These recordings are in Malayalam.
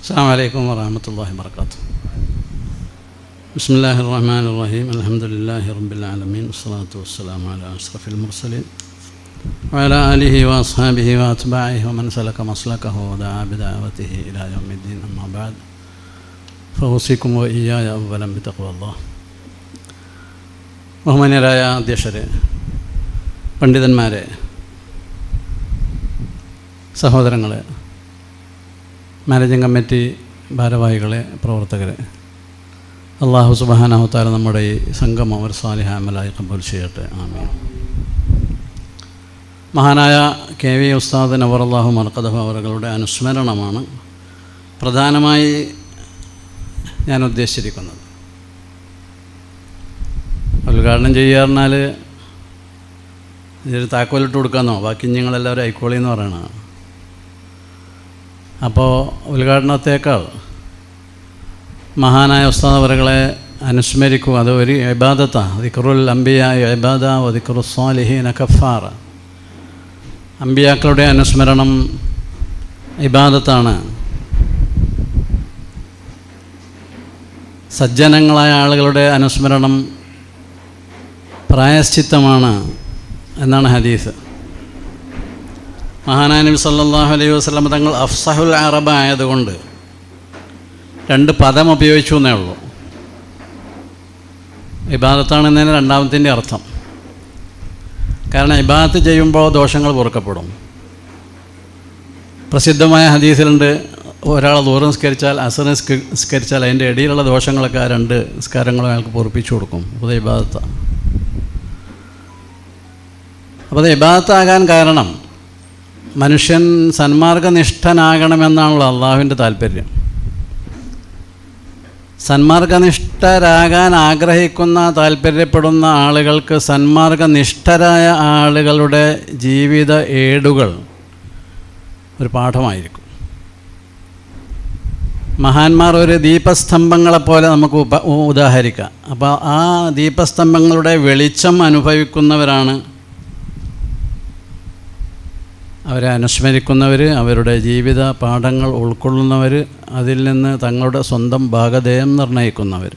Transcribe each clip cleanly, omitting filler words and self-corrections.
السلام عليكم ورحمة الله وبركاته. بسم الله الرحمن الرحيم. الحمد لله رب العالمين، والصلاة والسلام على أشرف المرسلين وعلى آله وأصحابه وأتباعه ومن سلك مسلكه ودعا بدعوته إلى يوم الدين. أما بعد، فأوصيكم وإياي أولا بتقوى الله. ബഹുമാന്യരായ അധ്യക്ഷരെ, പണ്ഡിതന്മാരെ, സഹോദരങ്ങളെ, മാനേജിംഗ് കമ്മിറ്റി ഭാരവാഹികളെ, പ്രവർത്തകരെ, അല്ലാഹു സുബ്ഹാനഹു തആല നമ്മുടെ ഈ സംഗമം ഒരു സാലിഹ അമലായി ഖബൂൽ ചെയ്യട്ടെ. ആമീൻ. മഹാനായ കെ വി ഉസ്താദ് നവറല്ലാഹു മർഖദഹു അവരുടെ അനുസ്മരണമാണ് പ്രധാനമായി ഞാൻ ഉദ്ദേശിച്ചിരിക്കുന്നത്. ഉദ്ഘാടനം ചെയ്യാറിനാൽ ഇതൊരു താക്കോലിട്ട് കൊടുക്കാമെന്നോ, ബാക്കി ഞങ്ങളെല്ലാവരും ഐക്കോളി എന്ന് പറയണം. അപ്പോൾ ഉദ്ഘാടനത്തേക്കാൾ മഹാനായ ഉസ്താദ് അവരുകളെ അനുസ്മരിക്കുക, അത് ഒരു ഇബാദത്താണ്. ദിക്റുൽ അംബിയ ഇബാദ വ ദിക്റു സ്വാലിഹീന കഫാറ. അമ്പിയാക്കളുടെ അനുസ്മരണം ഇബാദത്താണ്, സജ്ജനങ്ങളായ ആളുകളുടെ അനുസ്മരണം പ്രായശ്ചിത്തമാണ് എന്നാണ് ഹദീസ്. മഹാനായ നബി സല്ലല്ലാഹു അലൈഹി വസല്ലം തങ്ങൾ അഫ്സഹുൽ അറബ ആയതുകൊണ്ട് രണ്ട് പദം ഉപയോഗിച്ചു എന്നേ ഉള്ളൂ. ഇബാദത്താണെന്നതിന് രണ്ടാമത്തിൻ്റെ അർത്ഥം. കാരണം ഇബാദത്ത് ചെയ്യുമ്പോൾ ദോഷങ്ങൾ പൊറുക്കപ്പെടും. പ്രസിദ്ധമായ ഹദീസിലുണ്ട്, ഒരാൾ ദൂരം നിസ്കരിച്ചാൽ, അസർ നിസ്കരിച്ചാൽ അതിൻ്റെ ഇടയിലുള്ള ദോഷങ്ങളൊക്കെ ആ രണ്ട് നിസ്കാരങ്ങളും അയാൾക്ക് പൊറുപ്പിച്ചു കൊടുക്കും. അത് ഇബാദത്താണ്. അപ്പോൾ അത് ഇബാദത്താകാൻ കാരണം മനുഷ്യൻ സന്മാർഗനിഷ്ഠനാകണമെന്നാണല്ലോ അള്ളാഹുവിൻ്റെ താല്പര്യം. സന്മാർഗനിഷ്ഠരാകാൻ ആഗ്രഹിക്കുന്ന, താല്പര്യപ്പെടുന്ന ആളുകൾക്ക് സന്മാർഗനിഷ്ഠരായ ആളുകളുടെ ജീവിത ഏടുകൾ ഒരു പാഠമായിരിക്കും. മഹാന്മാർ ഒരു ദീപസ്തംഭങ്ങളെപ്പോലെ നമുക്ക് ഉദാഹരിക്കാം. അപ്പോൾ ആ ദീപസ്തംഭങ്ങളുടെ വെളിച്ചം അനുഭവിക്കുന്നവരാണ് അവരെ അനുസ്മരിക്കുന്നവർ, അവരുടെ ജീവിത പാഠങ്ങൾ ഉൾക്കൊള്ളുന്നവർ, അതിൽ നിന്ന് തങ്ങളുടെ സ്വന്തം ഭാഗധേയം നിർണ്ണയിക്കുന്നവർ.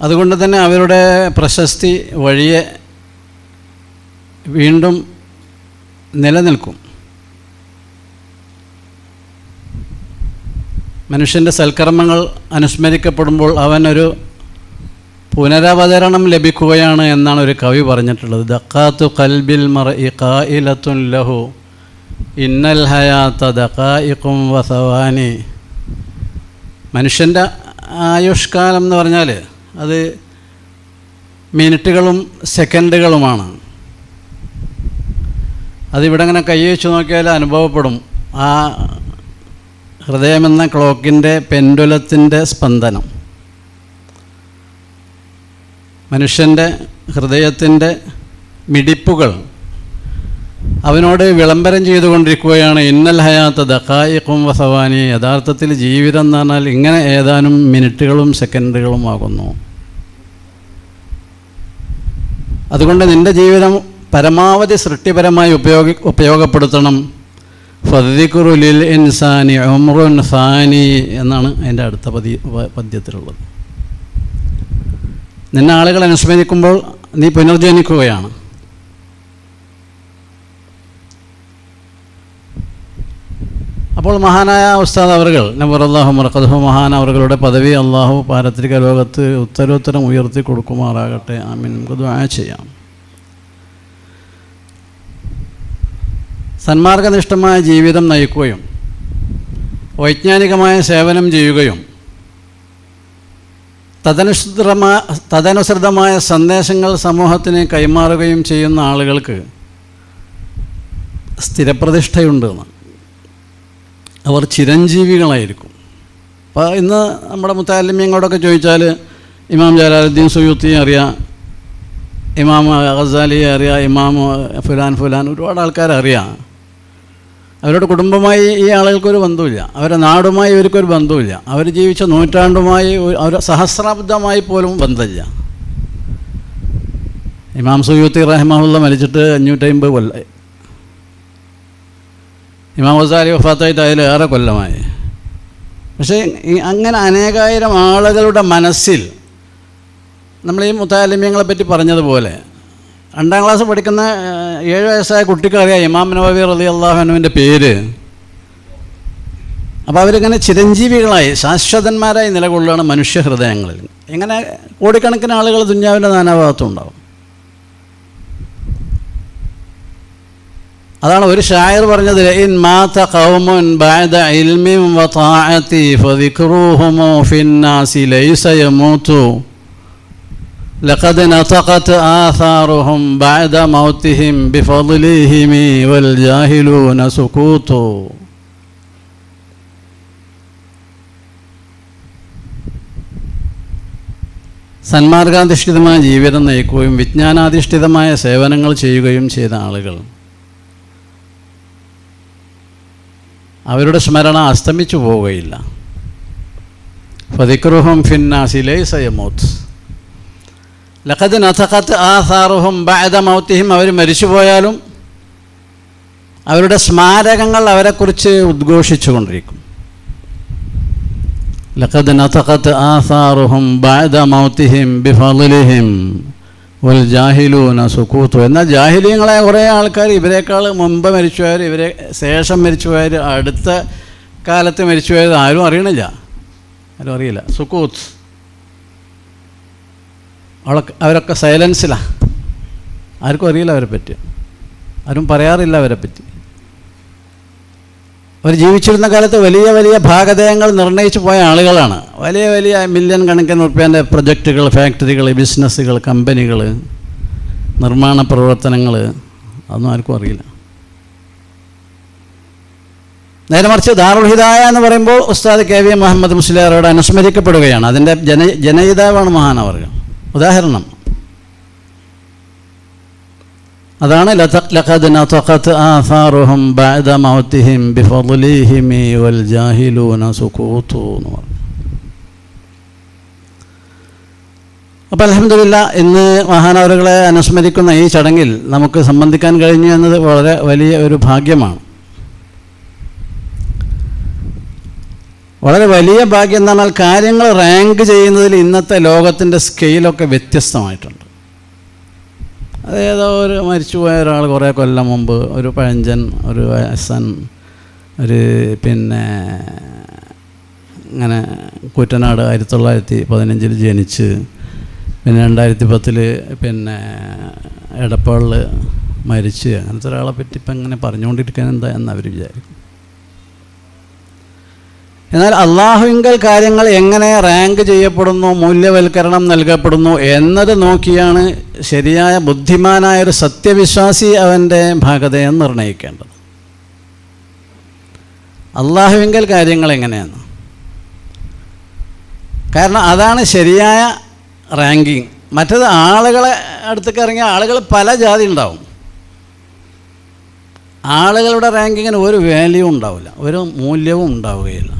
അതുകൊണ്ട് തന്നെ അവരുടെ പ്രശസ്തി വഴിയെ വീണ്ടും നിലനിൽക്കും. മനുഷ്യൻ്റെ സൽക്കർമ്മങ്ങൾ അനുസ്മരിക്കപ്പെടുമ്പോൾ അവനൊരു പുനരവതരണം ലഭിക്കുകയാണ് എന്നാണ് ഒരു കവി പറഞ്ഞിട്ടുള്ളത്. ദഖാത്തു ഖൽബിൽ മർഇ ഖായിലത്തുൻ ലഹു ഇന്നൽ ഹയാത ദഖായിഖും വസവാനി. മനുഷ്യൻ്റെ ആയുഷ്കാലം എന്ന് പറഞ്ഞാൽ അത് മിനിറ്റുകളും സെക്കൻഡുകളുമാണ്. അതിവിടെ ഇങ്ങനെ കൈ വെച്ച് നോക്കിയാൽ അനുഭവപ്പെടും. ആ ഹൃദയമെന്ന ക്ലോക്കിൻ്റെ പെൻഡുലത്തിൻ്റെ സ്പന്ദനം, മനുഷ്യൻ്റെ ഹൃദയത്തിൻ്റെ മിടിപ്പുകൾ അവനോട് വിളംബരം ചെയ്തുകൊണ്ടിരിക്കുകയാണ്. ഇന്നൽ ഹയാത്ത ദഖായിഖും വസവാനി. യഥാർത്ഥത്തിൽ ജീവിതം എന്ന് പറഞ്ഞാൽ ഇങ്ങനെ ഏതാനും മിനിറ്റുകളും സെക്കൻഡുകളും ആകുന്നു. അതുകൊണ്ട് നിൻ്റെ ജീവിതം പരമാവധി സൃഷ്ടിപരമായി ഉപയോഗപ്പെടുത്തണം. ഫദ്ദിക്റു ലിൽ ഇൻസാനി ഉംറുൻ സാനി എന്നാണ് അതിൻ്റെ അടുത്ത പദ്യത്തിലുള്ളത്. നിന്നെ ആളുകൾ അനുസ്മരിക്കുമ്പോൾ നീ പുനർജനിക്കുകയാണ്. അപ്പോൾ മഹാനായ ഉസ്താദ് അവറുകൾ നവറല്ലാഹു മർഖദഹു, മഹാനവറുകളുടെ പദവി അള്ളാഹു പാരത്രിക ലോകത്ത് ഉത്തരോത്തരം ഉയർത്തി കൊടുക്കുമാറാകട്ടെ. ആമീൻ. നമുക്ക് ദുആ ചെയ്യാം. സന്മാർഗനിഷ്ഠമായ ജീവിതം നയിക്കുകയും വൈജ്ഞാനികമായ സേവനം ചെയ്യുകയും തദനുസൃതമായ സന്ദേശങ്ങൾ സമൂഹത്തിന് കൈമാറുകയും ചെയ്യുന്ന ആളുകൾക്ക് സ്ഥിരപ്രതിഷ്ഠയുണ്ടെന്ന്, അവർ ചിരഞ്ജീവികളായിരിക്കും. അപ്പോൾ ഇന്ന് നമ്മുടെ മുത്തഅല്ലിമീങ്ങളോടൊക്കെ ചോദിച്ചാൽ ഇമാം ജലാലുദ്ദീൻ സുയൂത്തിയെ അറിയാം, ഇമാം ഗസാലിയെ അറിയാം, ഇമാം ഫുലാൻ ഒരുപാട് ആൾക്കാരെ അറിയാം. അവരുടെ കുടുംബമായി ഈ ആളുകൾക്കൊരു ബന്ധമില്ല, അവരുടെ നാടുമായി ഇവർക്കൊരു ബന്ധമില്ല, അവർ ജീവിച്ച നൂറ്റാണ്ടുമായി അവർ സഹസ്രാബ്ദമായി പോലും ബന്ധമില്ല. ഇമാം സുയൂത്തി റഹിമഹുള്ള മരിച്ചിട്ട് 550 കൊല്ലമായി. ഇമാം ഗസാലി വഫാത്തായിട്ട് അതിലേറെ കൊല്ലമായി. പക്ഷേ അങ്ങനെ അനേകായിരം ആളുകളുടെ മനസ്സിൽ നമ്മൾ ഈ മുത്തഅല്ലിമീങ്ങളെ പറ്റി പറഞ്ഞതുപോലെ 2ാം ക്ലാസ് പഠിക്കുന്ന 7 വയസ്സായ കുട്ടിക്കറിയാം ഇമാം നവവി റളിയല്ലാഹു അൻഹുവിൻ്റെ പേര്. അപ്പോൾ അവരിങ്ങനെ ചിരഞ്ജീവികളായി ശാശ്വതന്മാരായി നിലകൊള്ളുകയാണ് മനുഷ്യ ഹൃദയങ്ങളിൽ. ഇങ്ങനെ കോടിക്കണക്കിന് ആളുകൾ ദുനിയാവിൻ്റെ നാനാഭാഗത്തും ഉണ്ടാവും. അതാണ് ഒരു ഷായർ പറഞ്ഞത്, ഇൻ മാത ഖൗമുൻ ബഅദ ഇൽമിൻ വതാഅതി ഫദിക്റുഹും ഫിന്നാസി ലൈസ യമൂതു ലഖദ് നതഖത് ആഥാറുഹും ബഅദ മൗതിഹിം ബിഫളിഹിം വൽ ജാഹിലൂന സുകൂതു. സന്മാർഗാധിഷ്ഠിതമായ ജീവിതം നയിക്കുകയും വിജ്ഞാനാധിഷ്ഠിതമായ സേവനങ്ങൾ ചെയ്യുകയും ചെയ്ത ആളുകൾ, അവരുടെ സ്മരണ അസ്തമിച്ചു പോവുകയില്ല. ഫദിക്റുഹും ഫിന്നാസി ലൈസ യമൂത്ത് ലഖദ് നതഖത് ആഥാറുഹും ബഅദ മൗതിഹിം. അവർ മരിച്ചുപോയാലും അവരുടെ സ്മാരകങ്ങൾ അവരെക്കുറിച്ച് ഉദ്ഘോഷിച്ചു കൊണ്ടിരിക്കും. ലഖദ് നതഖത് ആഥാറുഹും ബഅദ മൗതിഹിം ബിഫളിഹിം വൽ ജാഹിലൂന സുകൂതു. എന്നാൽ ജാഹിലീങ്ങളായ കുറേ ആൾക്കാർ, ഇവരെക്കാൾ മുമ്പ് മരിച്ചുപോയവർ, ഇവരെ ശേഷം മരിച്ചുപോയവർ, അടുത്ത കാലത്ത് മരിച്ചുപോയത് ആരും അറിയണില്ല, ആരും അറിയില്ല. സുകൂത്ത്. അവരൊക്കെ സൈലൻസിലാണ്. ആർക്കും അറിയില്ല അവരെ പറ്റി, ആരും പറയാറില്ല അവരെ പറ്റി. അവർ ജീവിച്ചിരുന്ന കാലത്ത് വലിയ വലിയ ഭാഗധേയങ്ങൾ നിർണ്ണയിച്ചു പോയ ആളുകളാണ്. വലിയ വലിയ മില്യൺ കണക്കിന് റുപ്യേൻ്റെ പ്രൊജക്റ്റുകൾ, ഫാക്ടറികൾ, ബിസിനസ്സുകൾ, കമ്പനികൾ, നിർമ്മാണ പ്രവർത്തനങ്ങൾ, അതൊന്നും ആർക്കും അറിയില്ല. നേരെ മറിച്ച് ദാറുൽ ഹിദായ എന്ന് പറയുമ്പോൾ ഉസ്താദ് കെ വി മുഹമ്മദ് മുസ്ലിയാരോട് അനുസ്മരിക്കപ്പെടുകയാണ്. അതിൻ്റെ ജനയിതാവാണ് മഹാനവർകൾ. ഉദാഹരണം അതാണ് ലഖദ് നതഖത് ആഥാറുഹും ബഅദ മൗതിഹിം ബിഫളിഹിം വൽ ജാഹിലൂന സുകൂതു എന്ന് പറഞ്ഞു. അപ്പോൾ അൽഹംദുലില്ലാ, ഇന്ന് മഹാനവറുകളെ അനുസ്മരിക്കുന്ന ഈ ചടങ്ങിൽ നമുക്ക് സംബന്ധിക്കാൻ കഴിഞ്ഞു എന്നത് വളരെ വലിയ ഒരു ഭാഗ്യമാണ്. വളരെ വലിയ ഭാഗ്യം എന്ന് പറഞ്ഞാൽ കാര്യങ്ങൾ റാങ്ക് ചെയ്യുന്നതിൽ ഇന്നത്തെ ലോകത്തിൻ്റെ സ്കെയിലൊക്കെ വ്യത്യസ്തമായിട്ടുണ്ട്. അതേതോ ഒരു മരിച്ചുപോയ ഒരാൾ കുറേ കൊല്ലം മുമ്പ്, ഒരു പഴഞ്ചൻ, ഒരു വയസ്സൻ, ഒരു ഇങ്ങനെ കൂറ്റനാട് 1915 ജനിച്ച് പിന്നെ 2010 എടപ്പാളിൽ മരിച്ച്, അങ്ങനത്തെ ഒരാളെ പറ്റി ഇപ്പം ഇങ്ങനെ പറഞ്ഞുകൊണ്ടിരിക്കാൻ എന്താ എന്നവർ വിചാരിക്കും. എന്നാൽ അള്ളാഹുവിങ്കൽ കാര്യങ്ങൾ എങ്ങനെ റാങ്ക് ചെയ്യപ്പെടുന്നു, മൂല്യവൽക്കരണം നൽകപ്പെടുന്നു എന്നത് നോക്കിയാണ് ശരിയായ ബുദ്ധിമാനായൊരു സത്യവിശ്വാസി അവൻ്റെ ഭാഗതയെ നിർണ്ണയിക്കേണ്ടത്. അള്ളാഹുവിങ്കൽ കാര്യങ്ങൾ എങ്ങനെയാണ്? കാരണം അതാണ് ശരിയായ റാങ്കിങ്. മറ്റത് ആളുകളെ അടുത്തേക്ക് ഇറങ്ങിയ ആളുകൾ പല ജാതി ഉണ്ടാവും. ആളുകളുടെ റാങ്കിങ്ങിന് ഒരു വാല്യൂ ഉണ്ടാവില്ല, ഒരു മൂല്യവും ഉണ്ടാവുകയില്ല.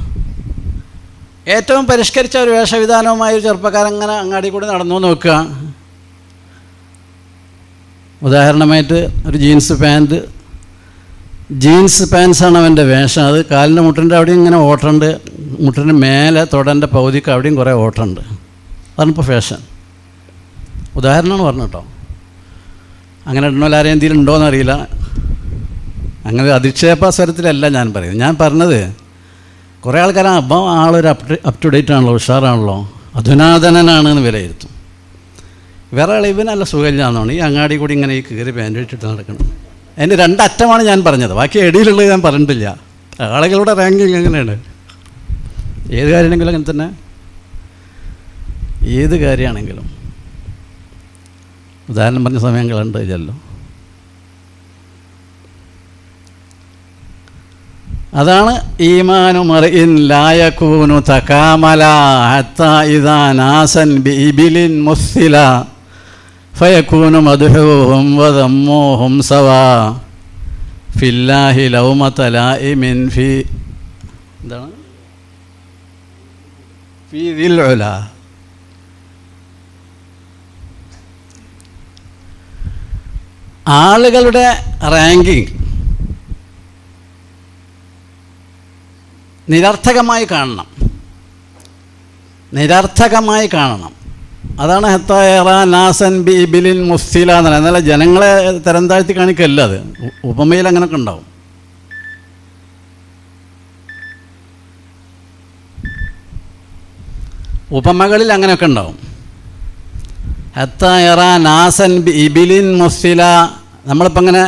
ഏറ്റവും പരിഷ്കരിച്ച ഒരു വേഷവിധാനവുമായ ഒരു ചെറുപ്പക്കാരൻ അങ്ങനെ അങ്ങാടി കൂടി നടന്നു നോക്കുക. ഉദാഹരണമായിട്ട് ഒരു ജീൻസ് പാൻസാണ് അവൻ്റെ വേഷം. അത് കാലിൻ്റെ മുട്ടിൻ്റെ അവിടെയും ഇങ്ങനെ ഓട്ടമുണ്ട്, മുട്ടിൻ്റെ മേലെ തൊടൻ്റെ പകുതിക്ക് അവിടെയും കുറേ ഓട്ടമുണ്ട്. അതാണിപ്പോൾ ഫാഷൻ. ഉദാഹരണമാണ് പറഞ്ഞു കേട്ടോ. അങ്ങനെ ഇടണോല്ല ആരെയും എന്തെങ്കിലും ഉണ്ടോയെന്നറിയില്ല. അങ്ങനെ അധിക്ഷേപ സ്വരത്തിലല്ല ഞാൻ പറയുന്നത്. ഞാൻ പറഞ്ഞത് കുറേ ആൾക്കാരാണ് അപ്പം ആളൊരു അപ് ടു ഡേറ്റ് ആണല്ലോ, ഉഷാറാണല്ലോ, അധുനാതനാണെന്ന് വിലയിരുത്തും. വേറെ ആൾ ഇവനല്ല സുഖമില്ലാന്നാണ് ഈ അങ്ങാടി കൂടി ഇങ്ങനെ ഈ കീറി പാൻറ് ഇട്ടിട്ട് നടക്കണം. അതിൻ്റെ 2 അറ്റമാണ് ഞാൻ പറഞ്ഞത്, ബാക്കി ഇടയിലുള്ളത് ഞാൻ പറഞ്ഞിട്ടില്ല. ആളുകളുടെ റാങ്കിങ് എങ്ങനെയാണ്? ഏത് കാര്യമാണെങ്കിലും അങ്ങനെ തന്നെ, ഏത് കാര്യമാണെങ്കിലും. ഉദാഹരണം പറഞ്ഞ സമയങ്ങളുണ്ട് ഇല്ലല്ലോ. അതാണ് ഈമാനു മർഇൻ ലാ യകൂനു തകാമല ഹത്താ ഇദാ നാസൻ ബിഇബിലിൻ മുസ്സില ഫയകൂനു മദ്ഹൂഹും വദമ്മുഹും സവാ ഫില്ലാഹി ലൗമത ലായിമിൻ ഫി എന്താണ് ഫി ദിൽ ഉല. ആളുകളുടെ റാങ്കിങ് നിരർത്ഥകമായി കാണണം, നിരർത്ഥകമായി കാണണം. അതാണ് ഹത്തായറ നാസൻ ബി ഇബിലിൻ മുസ്തില എന്നല്ല. എന്നാൽ ജനങ്ങളെ തരം താഴ്ത്തി കാണിക്കല്ല, അത് ഉപമയിൽ അങ്ങനെയൊക്കെ ഉണ്ടാവും. ഉപമകളിൽ അങ്ങനെയൊക്കെ ഉണ്ടാവും. ഹത്തായറ നാസൻ ബി ഇബിലിൻ മുസ്തില. നമ്മളിപ്പോൾ അങ്ങനെ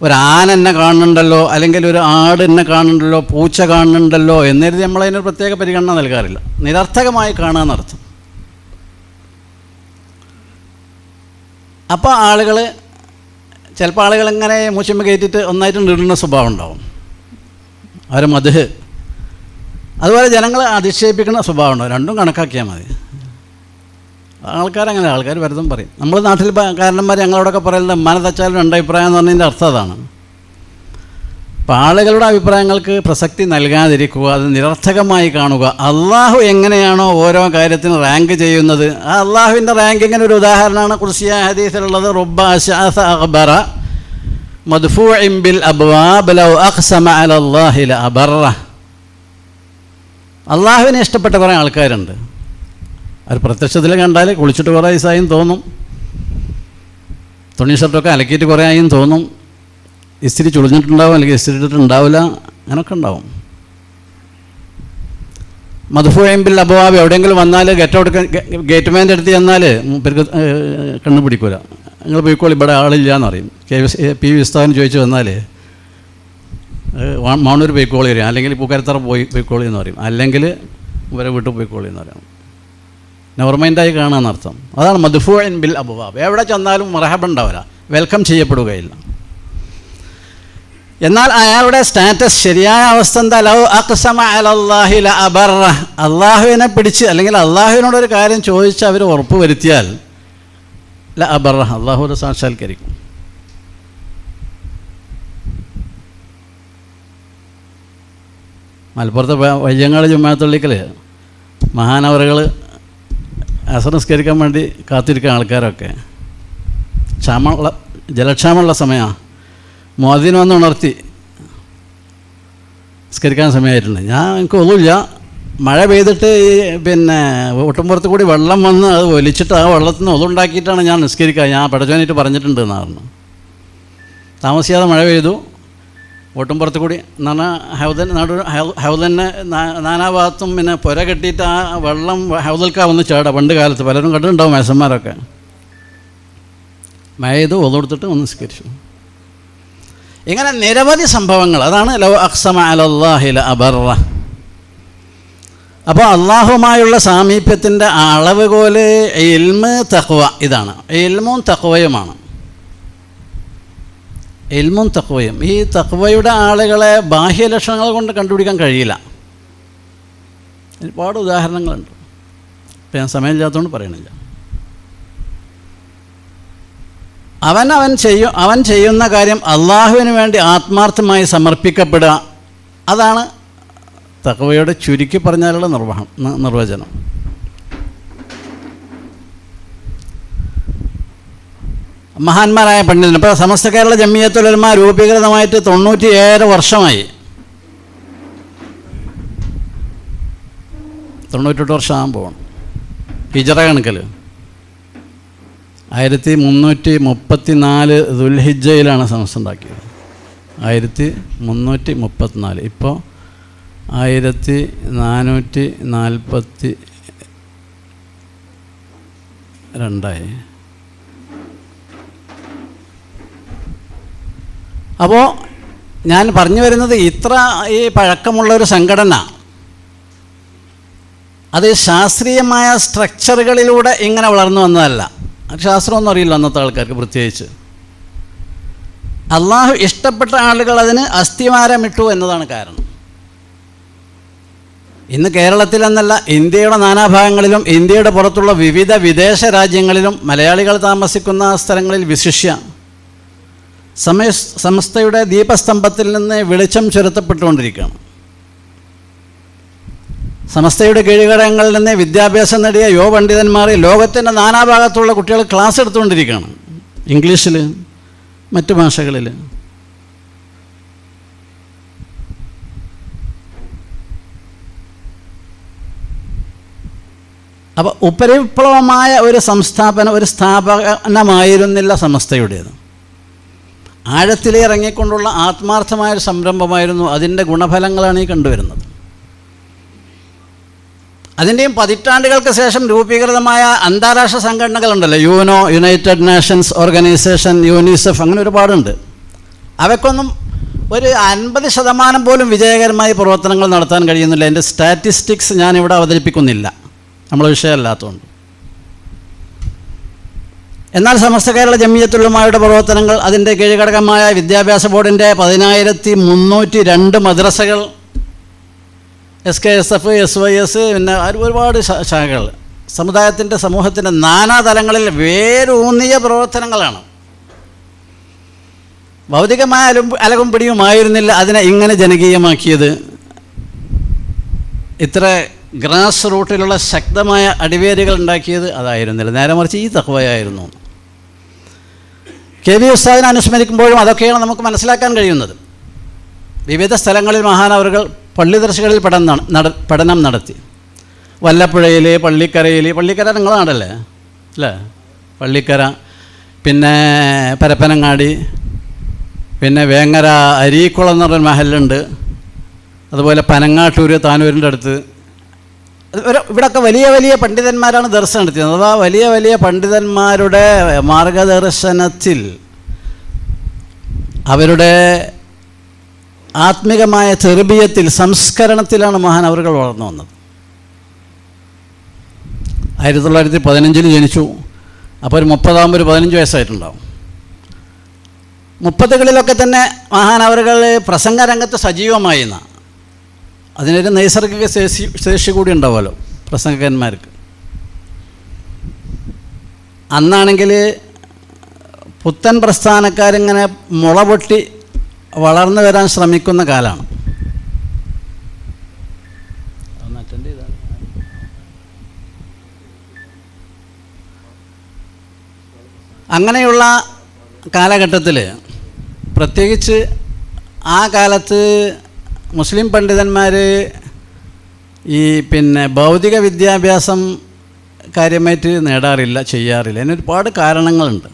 ഒരു ആന എന്നെ കാണുന്നുണ്ടല്ലോ, അല്ലെങ്കിൽ ഒരു ആട് എന്നെ കാണുന്നുണ്ടല്ലോ, പൂച്ച കാണുന്നുണ്ടല്ലോ എന്നരുതി നമ്മളതിനൊരു പ്രത്യേക പരിഗണന നൽകാറില്ല. നിരർത്ഥകമായി കാണുക എന്നർത്ഥം. അപ്പോൾ ആളുകൾ ചിലപ്പോൾ ആളുകൾ ഇങ്ങനെ മൂച്ചമ്മ കയറ്റിയിട്ട് ഒന്നായിട്ട് ഇടുന്ന സ്വഭാവം ഉണ്ടാവും, അവരെ മദ്ഹ്. അതുപോലെ ജനങ്ങളെ അധിക്ഷേപിക്കുന്ന സ്വഭാവം ഉണ്ടാവും. രണ്ടും കണക്കാക്കിയാൽ മതി. ആൾക്കാരങ്ങനെ, ആൾക്കാർ വെറുതെ പറയും. നമ്മൾ നാട്ടിൽ കാരണന്മാർ ഞങ്ങളോടൊക്കെ പറയുന്നത് മന തച്ചാലും രണ്ടഭിപ്രായം എന്ന് പറഞ്ഞതിൻ്റെ അർത്ഥം അതാണ്. അപ്പോൾ ആളുകളുടെ അഭിപ്രായങ്ങൾക്ക് പ്രസക്തി നൽകാതിരിക്കുക, അത് നിരർത്ഥകമായി കാണുക. അള്ളാഹു എങ്ങനെയാണോ ഓരോ കാര്യത്തിനും റാങ്ക് ചെയ്യുന്നത്, ആ അള്ളാഹുവിൻ്റെ റാങ്കിങ്ങിന് ഒരു ഉദാഹരണമാണ് ഖുർസിയ ഹദീസിലുള്ളത്. റുബ്ബ അശ്അസ അഖ്ബറ മദ്ഫൂഇൻ ബിൽ അബ്വാബ് ലൗ അഖ്സമ അലല്ലാഹി ലഅബറ. അള്ളാഹുവിനെ ഇഷ്ടപ്പെട്ട കുറേ ആൾക്കാരുണ്ട്. അവർ പ്രത്യക്ഷത്തിൽ കണ്ടാൽ കുളിച്ചിട്ട് കുറേ ദിവസമായും തോന്നും, തുണി ഷർട്ടൊക്കെ അലക്കിയിട്ട് കുറേ ആയും തോന്നും, ഇസ്തിരി ചുളിഞ്ഞിട്ടുണ്ടാവും അല്ലെങ്കിൽ ഇസ്തിരി ഇട്ടിട്ടുണ്ടാവില്ല, അങ്ങനെയൊക്കെ ഉണ്ടാവും. മദ്ഫൂഇൻ ബിൽ അബ്വാബ്, എവിടെയെങ്കിലും വന്നാൽ ഗേറ്റ് മാൻ്റെ അടുത്ത് ചെന്നാൽ മൂപ്പർക്ക് കണ്ണു പിടിക്കൂല. നിങ്ങൾ പോയിക്കോളി, ഇവിടെ ആളില്ല എന്ന് പറയും. പി ഉസ്താദിന് ചോദിച്ചു വന്നാൽ മാണൂർ പോയിക്കോളി വരും, അല്ലെങ്കിൽ പൂക്കരത്തറ പോയിക്കോളി എന്ന് പറയും, അല്ലെങ്കിൽ ഇവരെ വീട്ടിൽ പോയിക്കോളി എന്ന് പറയും. നോർമൈൻഡായി കാണുകയെന്നർത്ഥം. അതാണ് മദ്ഫൂഇൻ ബിൽ അബ്വാബ്. എവിടെ ചെന്നാലും മർഹബ ഉണ്ടാവില്ല, വെൽക്കം ചെയ്യപ്പെടുകയില്ല. എന്നാൽ അയാളുടെ സ്റ്റാറ്റസ്, ശരിയായ അവസ്ഥ എന്താ? ലൗ അഖ്സമ അലല്ലാഹി ലഅബറ. അള്ളാഹുവിനെ പിടിച്ച് അല്ലെങ്കിൽ അള്ളാഹുവിനോടൊരു കാര്യം ചോദിച്ച് അവർ ഉറപ്പ് വരുത്തിയാൽ ലഅബറ, അള്ളാഹു സാക്ഷാത്കരിക്കും. മലപ്പുറത്തെ വയ്യങ്ങാട് ജുമാഅത്തുള്ളിക്കൽ മഹാനവറുകൾ അസർ നിസ്കരിക്കാൻ വേണ്ടി കാത്തിരിക്കുന്ന ആൾക്കാരൊക്കെ ജലക്ഷാമമുള്ള സമയമാണ്. മുഅദ്ദിൻ വന്ന് ഉണർത്തി, നിസ്കരിക്കാൻ സമയമായിട്ടുണ്ട്. എനിക്ക് ഒന്നുമില്ല, മഴ പെയ്തിട്ട് ഈ ഒട്ടുംപുറത്ത് കൂടി വെള്ളം വന്ന് അത് ഒലിച്ചിട്ട് ആ വെള്ളത്തിൽ നിന്ന് ഒതുണ്ടാക്കിയിട്ടാണ് ഞാൻ നിസ്കരിക്കുക, ഞാൻ പടച്ചോനായിട്ട് പറഞ്ഞിട്ടുണ്ട് എന്ന് പറഞ്ഞു. താമസിയാതെ മഴ പെയ്തു. ഓട്ടുംപുറത്ത് കൂടി എന്ന് പറഞ്ഞാൽ ഹൗദന്നെ നാനാഭാഗത്തും പുര കെട്ടിയിട്ട് ആ വെള്ളം ഹൗദൽക്കാ വന്ന് ചാടുക. പണ്ട് കാലത്ത് പലരും കണ്ടിട്ടുണ്ടാവും, മേസന്മാരൊക്കെ. മഴ ചെയ്തു, ഒതുകൊടുത്തിട്ട് ഒന്ന് നിസ്കരിച്ചു. ഇങ്ങനെ നിരവധി സംഭവങ്ങൾ. അതാണ് ലൗ അഖ്സമ അലല്ലാഹി ലഅബറ. അപ്പോൾ അള്ളാഹുമായുള്ള സാമീപ്യത്തിൻ്റെ അളവുകോല് ഇൽമ് തഖ്വ. ഇതാണ് ഇൽമും തഖ്വയുമാണ്. ഇൽമും തഖ്വയും. ഈ തഖ്വയുടെ ആളുകളെ ബാഹ്യലക്ഷണങ്ങൾ കൊണ്ട് കണ്ടുപിടിക്കാൻ കഴിയില്ല. ഒരുപാട് ഉദാഹരണങ്ങളുണ്ട്, ഇപ്പം ഞാൻ സമയമില്ലാത്തതുകൊണ്ട് പറയണില്ല. അവൻ ചെയ്യുന്ന കാര്യം അള്ളാഹുവിന് വേണ്ടി ആത്മാർത്ഥമായി സമർപ്പിക്കപ്പെടുക. അതാണ് തഖ്വയുടെ ചുരുക്കി പറഞ്ഞാലുള്ള നിർവചനം. മഹാന്മാരായ പണ്ഡിതൻ. ഇപ്പോൾ സമസ്ത കേരള ജമിയത്തുൽ ഉലമ രൂപീകൃതമായിട്ട് 97 വർഷമായി. 98 വർഷമാകാൻ പോകണം ഹിജറ കണക്കിൽ. 1334 ദുൽഹിജ്ജയിലാണ് സമസ്ത ഉണ്ടാക്കിയത്. 1334. ഇപ്പോൾ 1442. അപ്പോൾ ഞാൻ പറഞ്ഞു വരുന്നത്, ഇത്ര ഈ പഴക്കമുള്ളൊരു സംഘടന അത് ശാസ്ത്രീയമായ സ്ട്രക്ചറുകളിലൂടെ ഇങ്ങനെ വളർന്നു വന്നതല്ല. ശാസ്ത്രമൊന്നും അറിയില്ല അന്നത്തെ ആൾക്കാർക്ക് പ്രത്യേകിച്ച്. അള്ളാഹു ഇഷ്ടപ്പെട്ട ആളുകൾ അതിന് അസ്ഥിവാരമിട്ടു എന്നതാണ് കാരണം. ഇന്ന് കേരളത്തിലെന്നല്ല, ഇന്ത്യയുടെ നാനാഭാഗങ്ങളിലും ഇന്ത്യയുടെ പുറത്തുള്ള വിവിധ വിദേശ രാജ്യങ്ങളിലും മലയാളികൾ താമസിക്കുന്ന സ്ഥലങ്ങളിൽ വിശിഷ്യ സമസ്തയുടെ ദീപസ്തംഭത്തിൽ നിന്ന് വെളിച്ചം ചുരത്തപ്പെട്ടുകൊണ്ടിരിക്കുകയാണ്. സമസ്തയുടെ കീഴ്ഘടകങ്ങളിൽ നിന്ന് വിദ്യാഭ്യാസം നേടിയ പണ്ഡിതന്മാർ ലോകത്തിൻ്റെ നാനാഭാഗത്തുള്ള കുട്ടികൾ ക്ലാസ് എടുത്തുകൊണ്ടിരിക്കുകയാണ്, ഇംഗ്ലീഷിൽ, മറ്റു ഭാഷകളിൽ. അപ്പോൾ ഉപരിപ്ലവമായ ഒരു സ്ഥാപനമായിരുന്നില്ല സമസ്തയുടേത്. ആഴത്തിലിറങ്ങിക്കൊണ്ടുള്ള ആത്മാർത്ഥമായൊരു സംരംഭമായിരുന്നു. അതിൻ്റെ ഗുണഫലങ്ങളാണ് ഈ കണ്ടുവരുന്നത്. അതിൻ്റെയും പതിറ്റാണ്ടുകൾക്ക് ശേഷം രൂപീകൃതമായ അന്താരാഷ്ട്ര സംഘടനകളുണ്ടല്ലോ, UNO, United Nations Organisation, UNICEF, അങ്ങനെ ഒരുപാടുണ്ട്. അവയ്ക്കൊന്നും ഒരു 50% പോലും വിജയകരമായി പ്രവർത്തനങ്ങൾ നടത്താൻ കഴിയുന്നില്ല. എൻ്റെ സ്റ്റാറ്റിസ്റ്റിക്സ് ഞാനിവിടെ അവതരിപ്പിക്കുന്നില്ല, നമ്മളെ വിഷയമല്ലാത്തതുകൊണ്ട്. എന്നാൽ സമസ്ത കേരള ജമിയത്തുലമായുടെ പ്രവർത്തനങ്ങൾ, അതിൻ്റെ കീഴ്ഘടകമായ വിദ്യാഭ്യാസ ബോർഡിൻ്റെ 10,302 മദ്രസകൾ, SKSF, SYS, പിന്നെ ഒരുപാട് ശാഖകൾ, സമൂഹത്തിൻ്റെ നാനാതലങ്ങളിൽ വേരൂന്നിയ പ്രവർത്തനങ്ങളാണ്. ഭൗതികമായ അലകും പിടിയുമായിരുന്നില്ല അതിനെ ഇങ്ങനെ ജനകീയമാക്കിയത്. ഇത്ര ഗ്രാസ് റൂട്ടിലുള്ള ശക്തമായ അടിവേരുകൾ ഉണ്ടാക്കിയത് അതായിരുന്നില്ല, നേരെ മറിച്ച് ഈ തഖ്വയായിരുന്നു. KB ഉസ്താദിനെ അനുസ്മരിക്കുമ്പോഴും അതൊക്കെയാണ് നമുക്ക് മനസ്സിലാക്കാൻ കഴിയുന്നത്. വിവിധ സ്ഥലങ്ങളിൽ മഹാനവറുകൾ പള്ളി ദർശകളിൽ പഠനം നടത്തി. വല്ലപ്പുഴയിൽ, പള്ളിക്കര നിങ്ങളുടെ നാടല്ലേ അല്ലേ, പള്ളിക്കര, പിന്നെ പരപ്പനങ്ങാടി, പിന്നെ വേങ്ങര അരീക്കുളം എന്ന് പറഞ്ഞൊരു മഹലുണ്ട്, അതുപോലെ പനങ്ങാട്ടൂർ, താനൂരിൻ്റെ അടുത്ത്. ഇവിടെയൊക്കെ വലിയ വലിയ പണ്ഡിതന്മാരാണ് ദർശനം നടത്തിയത്. അഥവാ വലിയ വലിയ പണ്ഡിതന്മാരുടെ മാർഗദർശനത്തിൽ, അവരുടെ ആത്മികമായ തെർബിയത്തിൽ, സംസ്കരണത്തിലാണ് മഹാനവറുകൾ വളർന്നു വന്നത്. 1915 ജനിച്ചു. അപ്പോൾ ഒരു 30 ആകുമ്പോൾ ഒരു 15 വയസ്സായിട്ടുണ്ടാവും. 30കളിലൊക്കെ തന്നെ മഹാനവറുകൾ പ്രസംഗരംഗത്ത് സജീവമായിരുന്ന, അതിനൊരു നൈസർഗിക ശേഷി കൂടി ഉണ്ടാവുമല്ലോ പ്രസംഗകന്മാർക്ക്. അന്നാണെങ്കിൽ പുത്തൻ പ്രസ്ഥാനക്കാരിങ്ങനെ മുളപൊട്ടി വളർന്നു വരാൻ ശ്രമിക്കുന്ന കാലമാണ്. അങ്ങനെയുള്ള കാലഘട്ടത്തിൽ, പ്രത്യേകിച്ച് ആ കാലത്ത് മുസ്ലിം പണ്ഡിതന്മാർ ഈ ഭൗതിക വിദ്യാഭ്യാസം കാര്യമായിട്ട് നേടാറില്ല, ചെയ്യാറില്ല. അതിന് ഒരുപാട് കാരണങ്ങളുണ്ട്.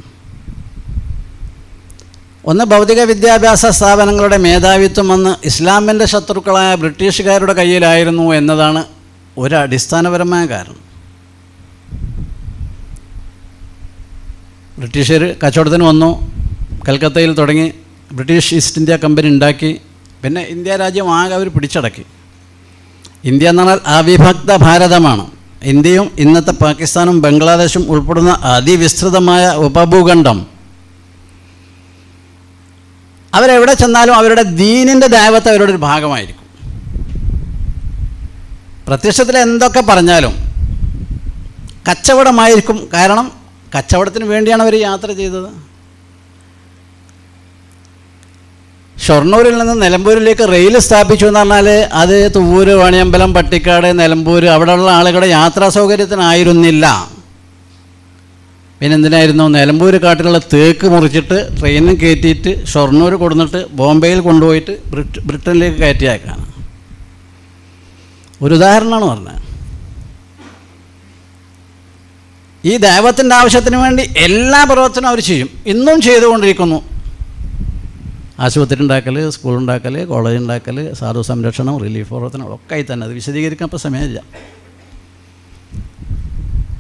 ഒന്ന്, ഭൗതിക വിദ്യാഭ്യാസ സ്ഥാപനങ്ങളുടെ മേധാവിത്വം വന്ന് ഇസ്ലാമിൻ്റെ ശത്രുക്കളായ ബ്രിട്ടീഷുകാരുടെ കയ്യിലായിരുന്നു എന്നതാണ് ഒരു അടിസ്ഥാനപരമായ കാരണം. ബ്രിട്ടീഷുകാർ കച്ചവടത്തിന് വന്നു, കൽക്കത്തയിൽ തുടങ്ങി, ബ്രിട്ടീഷ് ഈസ്റ്റ് ഇന്ത്യ കമ്പനി ഉണ്ടാക്കി, പിന്നെ ഇന്ത്യ രാജ്യം ആകെ അവർ പിടിച്ചടക്കി. ഇന്ത്യ എന്ന് പറഞ്ഞാൽ അവിഭക്ത ഭാരതമാണ്. ഇന്ത്യയും ഇന്നത്തെ പാകിസ്ഥാനും ബംഗ്ലാദേശും ഉൾപ്പെടുന്ന അതിവിസ്തൃതമായ ഉപഭൂഖണ്ഡം. അവരെവിടെ ചെന്നാലും അവരുടെ ദീനിൻ്റെ ദൈവത്തെ അവരുടെ ഒരു ഭാഗമായിരിക്കും. പ്രത്യക്ഷത്തിൽ എന്തൊക്കെ പറഞ്ഞാലും കച്ചവടമായിരിക്കും. കാരണം കച്ചവടത്തിന് വേണ്ടിയാണ് അവർ യാത്ര ചെയ്തത്. ഷൊർണൂരിൽ നിന്ന് നിലമ്പൂരിലേക്ക് റെയിൽ സ്ഥാപിച്ചു എന്ന് പറഞ്ഞാൽ അത് തുവ്വൂര്, വാണിയമ്പലം, പട്ടിക്കാട്, നിലമ്പൂർ അവിടെയുള്ള ആളുകളുടെ യാത്രാ സൗകര്യത്തിനായിരുന്നില്ല. പിന്നെ എന്തിനായിരുന്നു? നിലമ്പൂർ കാട്ടിലുള്ള തേക്ക് മുറിച്ചിട്ട് ട്രെയിനിൽ കയറ്റിയിട്ട് ഷൊർണൂർ കൊടുന്നിട്ട് ബോംബെയിൽ കൊണ്ടുപോയിട്ട് ബ്രിട്ടനിലേക്ക് കയറ്റി അയക്കാണ്. ഒരു ഉദാഹരണമാണ് പറഞ്ഞത്. ഈ ദൈവത്തിൻ്റെ ആവശ്യത്തിന് വേണ്ടി എല്ലാ പ്രവർത്തനവും അവർ ചെയ്യും, ഇന്നും ചെയ്തുകൊണ്ടിരിക്കുന്നു. ആശുപത്രി ഉണ്ടാക്കൽ, സ്കൂൾ ഉണ്ടാക്കൽ, കോളേജ് ഉണ്ടാക്കൽ, സാധു സംരക്ഷണം, റിലീഫ് പ്രവർത്തനം ഒക്കെ ആയി തന്നെ. അത് വിശദീകരിക്കാൻ ഇപ്പോൾ സമയമില്ല.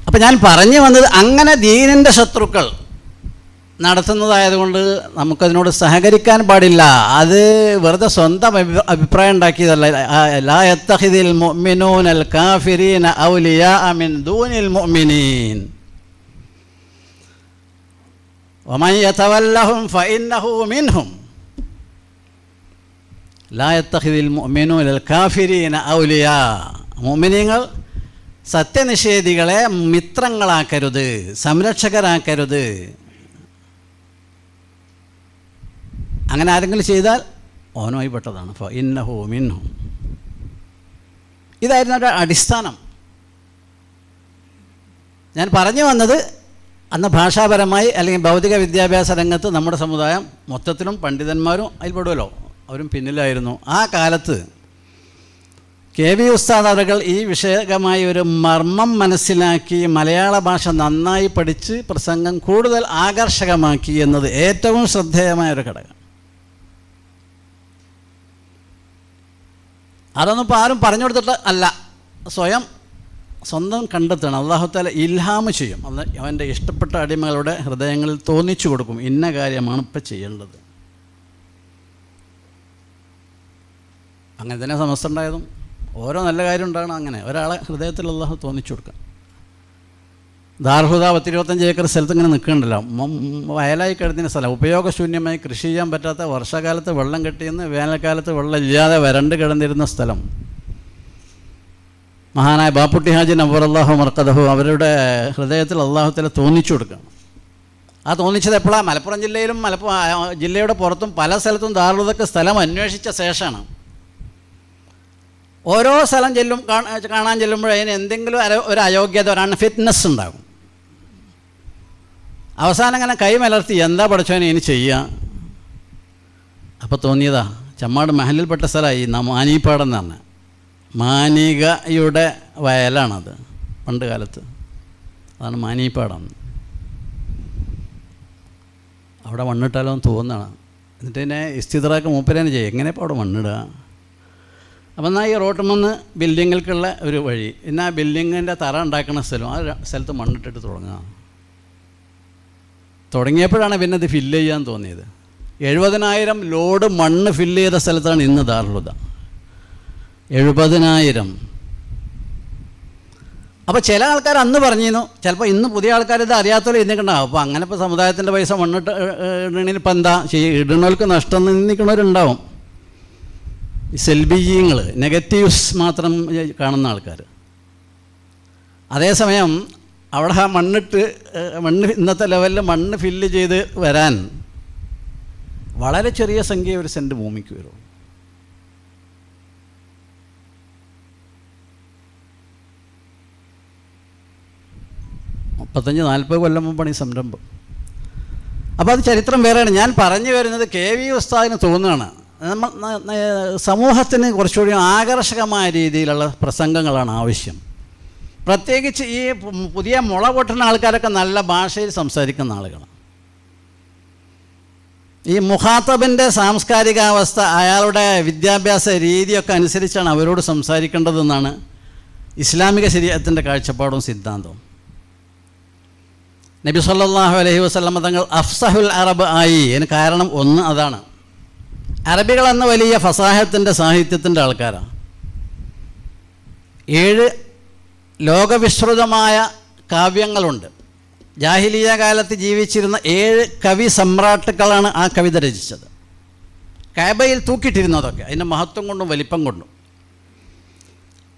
അപ്പം ഞാൻ പറഞ്ഞു വന്നത്, അങ്ങനെ ദീനിൻ്റെ ശത്രുക്കൾ നടത്തുന്നതായതുകൊണ്ട് നമുക്കതിനോട് സഹകരിക്കാൻ പാടില്ല. അത് വെറുതെ സ്വന്തം അഭിപ്രായം ഉണ്ടാക്കിയതല്ല. ലാ യത്തഖിദിൽ മുഅ്മിനൂനൽ കാഫിരീന ഔലിയാ മിൻ ദൂനിൽ മുഅ്മിനീൻ വമൻ യതവല്ലഹും ഫഇന്നഹു മിൻഹും. ലാ യത്തഖിദിൽ മുഅ്മിനൂനൽ കാഫിരീന ഔലിയാ. മുഅ്മിനീങ്ങൾ സത്യനിഷേധികളെ മിത്രങ്ങളാക്കരുത്, സംരക്ഷകരാക്കരുത്. അങ്ങനെ ആരെങ്കിലും ചെയ്താൽ ഓനുമായി പെട്ടതാണ്. ഫഇന്നഹു മിൻഹും. ഇതായിരുന്നു ഒരു അടിസ്ഥാനം. ഞാൻ പറഞ്ഞു വന്നത്, അന്ന് ഭാഷാപരമായി അല്ലെങ്കിൽ ഭൗതിക വിദ്യാഭ്യാസ രംഗത്ത് നമ്മുടെ സമുദായം മൊത്തത്തിലും പണ്ഡിതന്മാരും അതിൽപ്പെടുമല്ലോ, അവരും പിന്നിലായിരുന്നു. ആ കാലത്ത് കെ വി ഉസ്താദ് അവர்கள் ഈ വിഷയകമായി ഒരു മർമ്മം മനസ്സിലാക്കി മലയാള ഭാഷ നന്നായി പഠിച്ച് പ്രസംഗം കൂടുതൽ ആകർഷകമാക്കി എന്നത് ഏറ്റവും ശ്രദ്ധേയമായൊരു ഘടകം. അതൊന്നും ഇപ്പോൾ ആരും പറഞ്ഞു കൊടുത്തിട്ട് അല്ല, സ്വന്തം കണ്ടെത്തണം. അല്ലാഹു തആല ഇൽഹാമ് ചെയ്യും, അവൻ്റെ ഇഷ്ടപ്പെട്ട അടിമകളുടെ ഹൃദയങ്ങളിൽ തോന്നിച്ചു കൊടുക്കും ഇന്ന കാര്യമാണ് ഇപ്പം ചെയ്യേണ്ടത്. അങ്ങനെ തന്നെ സമസ്ത ഉണ്ടായതും ഓരോ നല്ല കാര്യം ഉണ്ടാകണം. അങ്ങനെ ഒരാളെ ഹൃദയത്തിൽ അല്ലാഹു തോന്നിച്ചു കൊടുക്കുക. ദാർഹുദ 25 ഏക്കർ സ്ഥലത്ത് ഇങ്ങനെ നിൽക്കുന്നുണ്ടല്ലോ, വയലായി കിടക്കുന്ന സ്ഥലം, ഉപയോഗശൂന്യമായി കൃഷി ചെയ്യാൻ പറ്റാത്ത, വർഷകാലത്ത് വെള്ളം കെട്ടിയെന്ന് വേനൽക്കാലത്ത് വെള്ളം ഇല്ലാതെ വരണ്ട് കിടന്നിരുന്ന സ്ഥലം. മഹാനായ ബാപ്പുട്ടി ഹാജി നവ്വറല്ലാഹു മർക്കദഹു അവരുടെ ഹൃദയത്തിൽ അല്ലാഹു തആല തോന്നിച്ചു കൊടുക്കണം. ആ തോന്നിച്ചത് എപ്പോഴാണ്? മലപ്പുറം ജില്ലയിലും ജില്ലയുടെ പുറത്തും പല സ്ഥലത്തും ദാറുദക്ക് സ്ഥലം അന്വേഷിച്ച ശേഷമാണ്. ഓരോ സ്ഥലം കാണാൻ ചെല്ലുമ്പോൾ അതിന് എന്തെങ്കിലും ഒരു അയോഗ്യത, ഒരു അൺഫിറ്റ്നസ് ഉണ്ടാകും. അവസാനം അങ്ങനെ കൈമലർത്തി എന്താ പഠിച്ചവനെ ഇനി ചെയ്യുക. അപ്പോൾ തോന്നിയതാ, ചമ്മാട് മഹലിൽപ്പെട്ട സ്ഥലമായി മാനിപ്പാടെന്ന് പറഞ്ഞ മാനികയുടെ വയലാണത് പണ്ട് കാലത്ത്. അതാണ് മാനിപ്പാടം. അവിടെ മണ്ണിട്ടാലോ എന്ന് തോന്നുകയാണ്. എന്നിട്ട് പിന്നെ ഇസ്തിദ്റാക്ക് മൂപ്പരേനെ ചെയ്യും, എങ്ങനെ ഇപ്പോൾ അവിടെ മണ്ണിടുക. അപ്പം എന്നാൽ ഈ റോട്ടുമെന്ന് ബിൽഡിങ്ങുകൾക്കുള്ള ഒരു വഴി, പിന്നെ ആ ബിൽഡിങ്ങിൻ്റെ തറ ഉണ്ടാക്കുന്ന സ്ഥലം, ആ സ്ഥലത്ത് മണ്ണിട്ടിട്ട് തുടങ്ങിയപ്പോഴാണ് പിന്നെ ഇത് ഫില്ല് ചെയ്യാൻ തോന്നിയത്. 70,000 ലോഡ് മണ്ണ് ഫില്ല് ചെയ്ത സ്ഥലത്താണ് ഇന്ന് ദാറുൽ 70,000. അപ്പോൾ ചില ആൾക്കാർ അന്ന് പറഞ്ഞിരുന്നു, ചിലപ്പോൾ ഇന്ന് പുതിയ ആൾക്കാർ ഇത് അറിയാത്തവരെ ഇന്നിട്ടുണ്ടാവും. അപ്പോൾ അങ്ങനെ ഇപ്പോൾ സമുദായത്തിൻ്റെ പൈസ മണ്ണിട്ട് ഇടണതിന് ഇപ്പം എന്താ ഇടുന്നവർക്ക് നഷ്ടം നിൽക്കുന്നവരുണ്ടാവും. ഈ സെൽബിയങ്ങൾ, നെഗറ്റീവ്സ് മാത്രം കാണുന്ന ആൾക്കാർ. അതേസമയം അവിടെ ആ മണ്ണ് ഇന്നത്തെ ലെവലിൽ മണ്ണ് ഫില്ല് ചെയ്ത് വരാൻ വളരെ ചെറിയ സംഖ്യ ഒരു സെൻറ്റ് ഭൂമിക്ക് വരും. മുപ്പത്തഞ്ച് 40 കൊല്ലം മുമ്പാണ് ഈ സംരംഭം. അപ്പോൾ അത് ചരിത്രം വേറെയാണ്. ഞാൻ പറഞ്ഞു വരുന്നത് കെ വി ഉസ്താദിന് തോന്നുകയാണ് സമൂഹത്തിന് കുറച്ചുകൂടി ആകർഷകമായ രീതിയിലുള്ള പ്രസംഗങ്ങളാണ് ആവശ്യം. പ്രത്യേകിച്ച് ഈ പുതിയ മുള പൊട്ടുന്ന ആൾക്കാരൊക്കെ നല്ല ഭാഷയിൽ സംസാരിക്കുന്ന ആളുകളാണ്. ഈ മുഖാത്തബിൻ്റെ സാംസ്കാരികാവസ്ഥ, അയാളുടെ വിദ്യാഭ്യാസ രീതിയൊക്കെ അനുസരിച്ചാണ് അവരോട് സംസാരിക്കേണ്ടതെന്നാണ് ഇസ്ലാമിക ശരീഅത്തിൻ്റെ കാഴ്ചപ്പാടും സിദ്ധാന്തവും. നബി സല്ലല്ലാഹു അലൈഹി വസല്ലം തങ്ങൾ അഫ്സഹുൽ അറബ് ആയി. അതിന് കാരണം ഒന്ന് അതാണ്. അറബികളെന്ന വലിയ ഫസാഹത്തിൻ്റെ സാഹിത്യത്തിൻ്റെ ആൾക്കാരാണ്. 7 ലോകവിശ്രുതമായ കാവ്യങ്ങളുണ്ട്. ജാഹിലിയ കാലത്ത് ജീവിച്ചിരുന്ന 7 കവി സമ്രാട്ടുക്കളാണ് ആ കവിത രചിച്ചത്. കഅബയിൽ തൂക്കിയിട്ടിരുന്നതൊക്കെ അതിൻ്റെ മഹത്വം കൊണ്ടും വലിപ്പം കൊണ്ടും.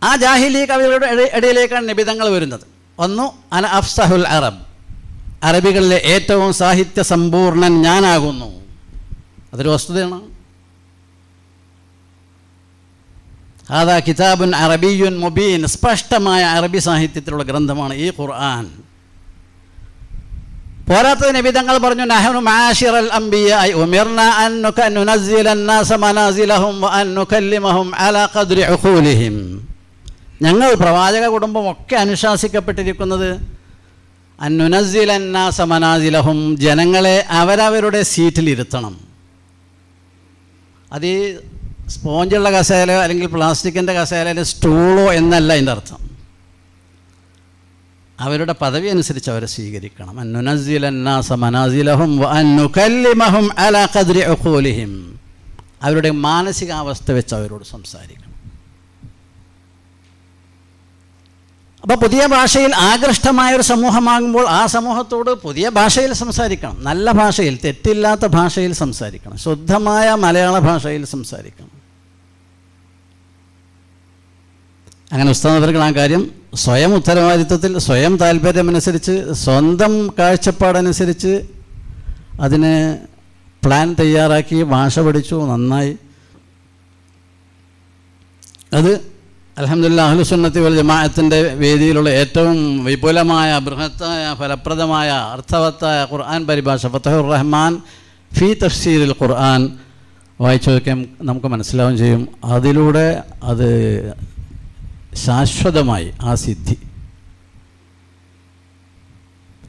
ആ ജാഹിലിയ കവികളുടെ ഇടയിലേക്കാണ് നിബിധങ്ങൾ വരുന്നത്. ഒന്ന് അന അഫ്സഹുൽ അറബ്, അറബികളിലെ ഏറ്റവും സാഹിത്യ സമ്പൂർണൻ ഞാനാകുന്നു. അതൊരു വസ്തുതയാണ്. ഹാദാ കിതാബുൻ അറബിയുൻ മുബീൻ, സ്പഷ്ടമായ അറബി സാഹിത്യത്തിലുള്ള ഗ്രന്ഥമാണ് ഈ ഖുർആൻ. പോരാത്തത് നബിതങ്ങൾ പറഞ്ഞു, നഹ്നു മആശിറൽ അംബിയാ ഉമിർനാ അൻ നുനസ്സില അന്നാസ മനാസിലഹും വഅൻ നുകല്ലിമഹും അലാ ഖദ്രി ഉഖൂലിഹിം. ഞങ്ങൾ പ്രവാചക കുടുംബം ഒക്കെ അനുശാസിക്കപ്പെട്ടിരിക്കുന്നത് അൻ നുനസ്സില അന്നാസ മനാസിലഹും, ജനങ്ങളെ അവരവരുടെ സീറ്റിലിരുത്തണം. അത് സ്പോഞ്ചുള്ള കസേലയോ അല്ലെങ്കിൽ പ്ലാസ്റ്റിക്കിൻ്റെ കസേലയോ സ്റ്റൂളോ എന്നല്ല അതിൻ്റെ അർത്ഥം. അവരുടെ പദവി അനുസരിച്ച് അവരെ സ്വീകരിക്കണം. അൻ നുനസ്സില അന്നാസ മനാസിലഹും വഅൻ നുകല്ലിമഹും അലാ ഖദ്രി ഉഖൂലിഹിം, അവരുടെ മാനസികാവസ്ഥ വെച്ച് അവരോട് സംസാരിക്കണം. അപ്പോൾ പുതിയ ഭാഷയിൽ ആകൃഷ്ടമായൊരു സമൂഹമാകുമ്പോൾ ആ സമൂഹത്തോട് പുതിയ ഭാഷയിൽ സംസാരിക്കണം. നല്ല ഭാഷയിൽ, തെറ്റില്ലാത്ത ഭാഷയിൽ സംസാരിക്കണം. ശുദ്ധമായ മലയാള ഭാഷയിൽ സംസാരിക്കണം. അങ്ങനെ ഉസ്താദുകൾ ആ കാര്യം സ്വയം ഉത്തരവാദിത്വത്തിൽ, സ്വയം താല്പര്യമനുസരിച്ച്, സ്വന്തം കാഴ്ചപ്പാടനുസരിച്ച് അതിന് പ്ലാൻ തയ്യാറാക്കി ഭാഷ പഠിച്ചു. നന്നായി. അത് അൽഹംദുലില്ലാഹ് അഹ്ലുസുന്നത്തി വൽ ജമാഅത്തിൻ്റെ വേദിയിലുള്ള ഏറ്റവും വിപുലമായ, ബൃഹത്തായ, ഫലപ്രദമായ, അർത്ഥവത്തായ ഖുർആൻ പരിഭാഷ ഫതഹുർ റഹ്മാൻ ഫി തഫ്സീരിൽ ഖുർആൻ വായിച്ചു നോക്കിയാൽ നമുക്ക് മനസ്സിലാവുകയും ചെയ്യും. അതിലൂടെ അത് ശാശ്വതമായി ആ സിദ്ധി.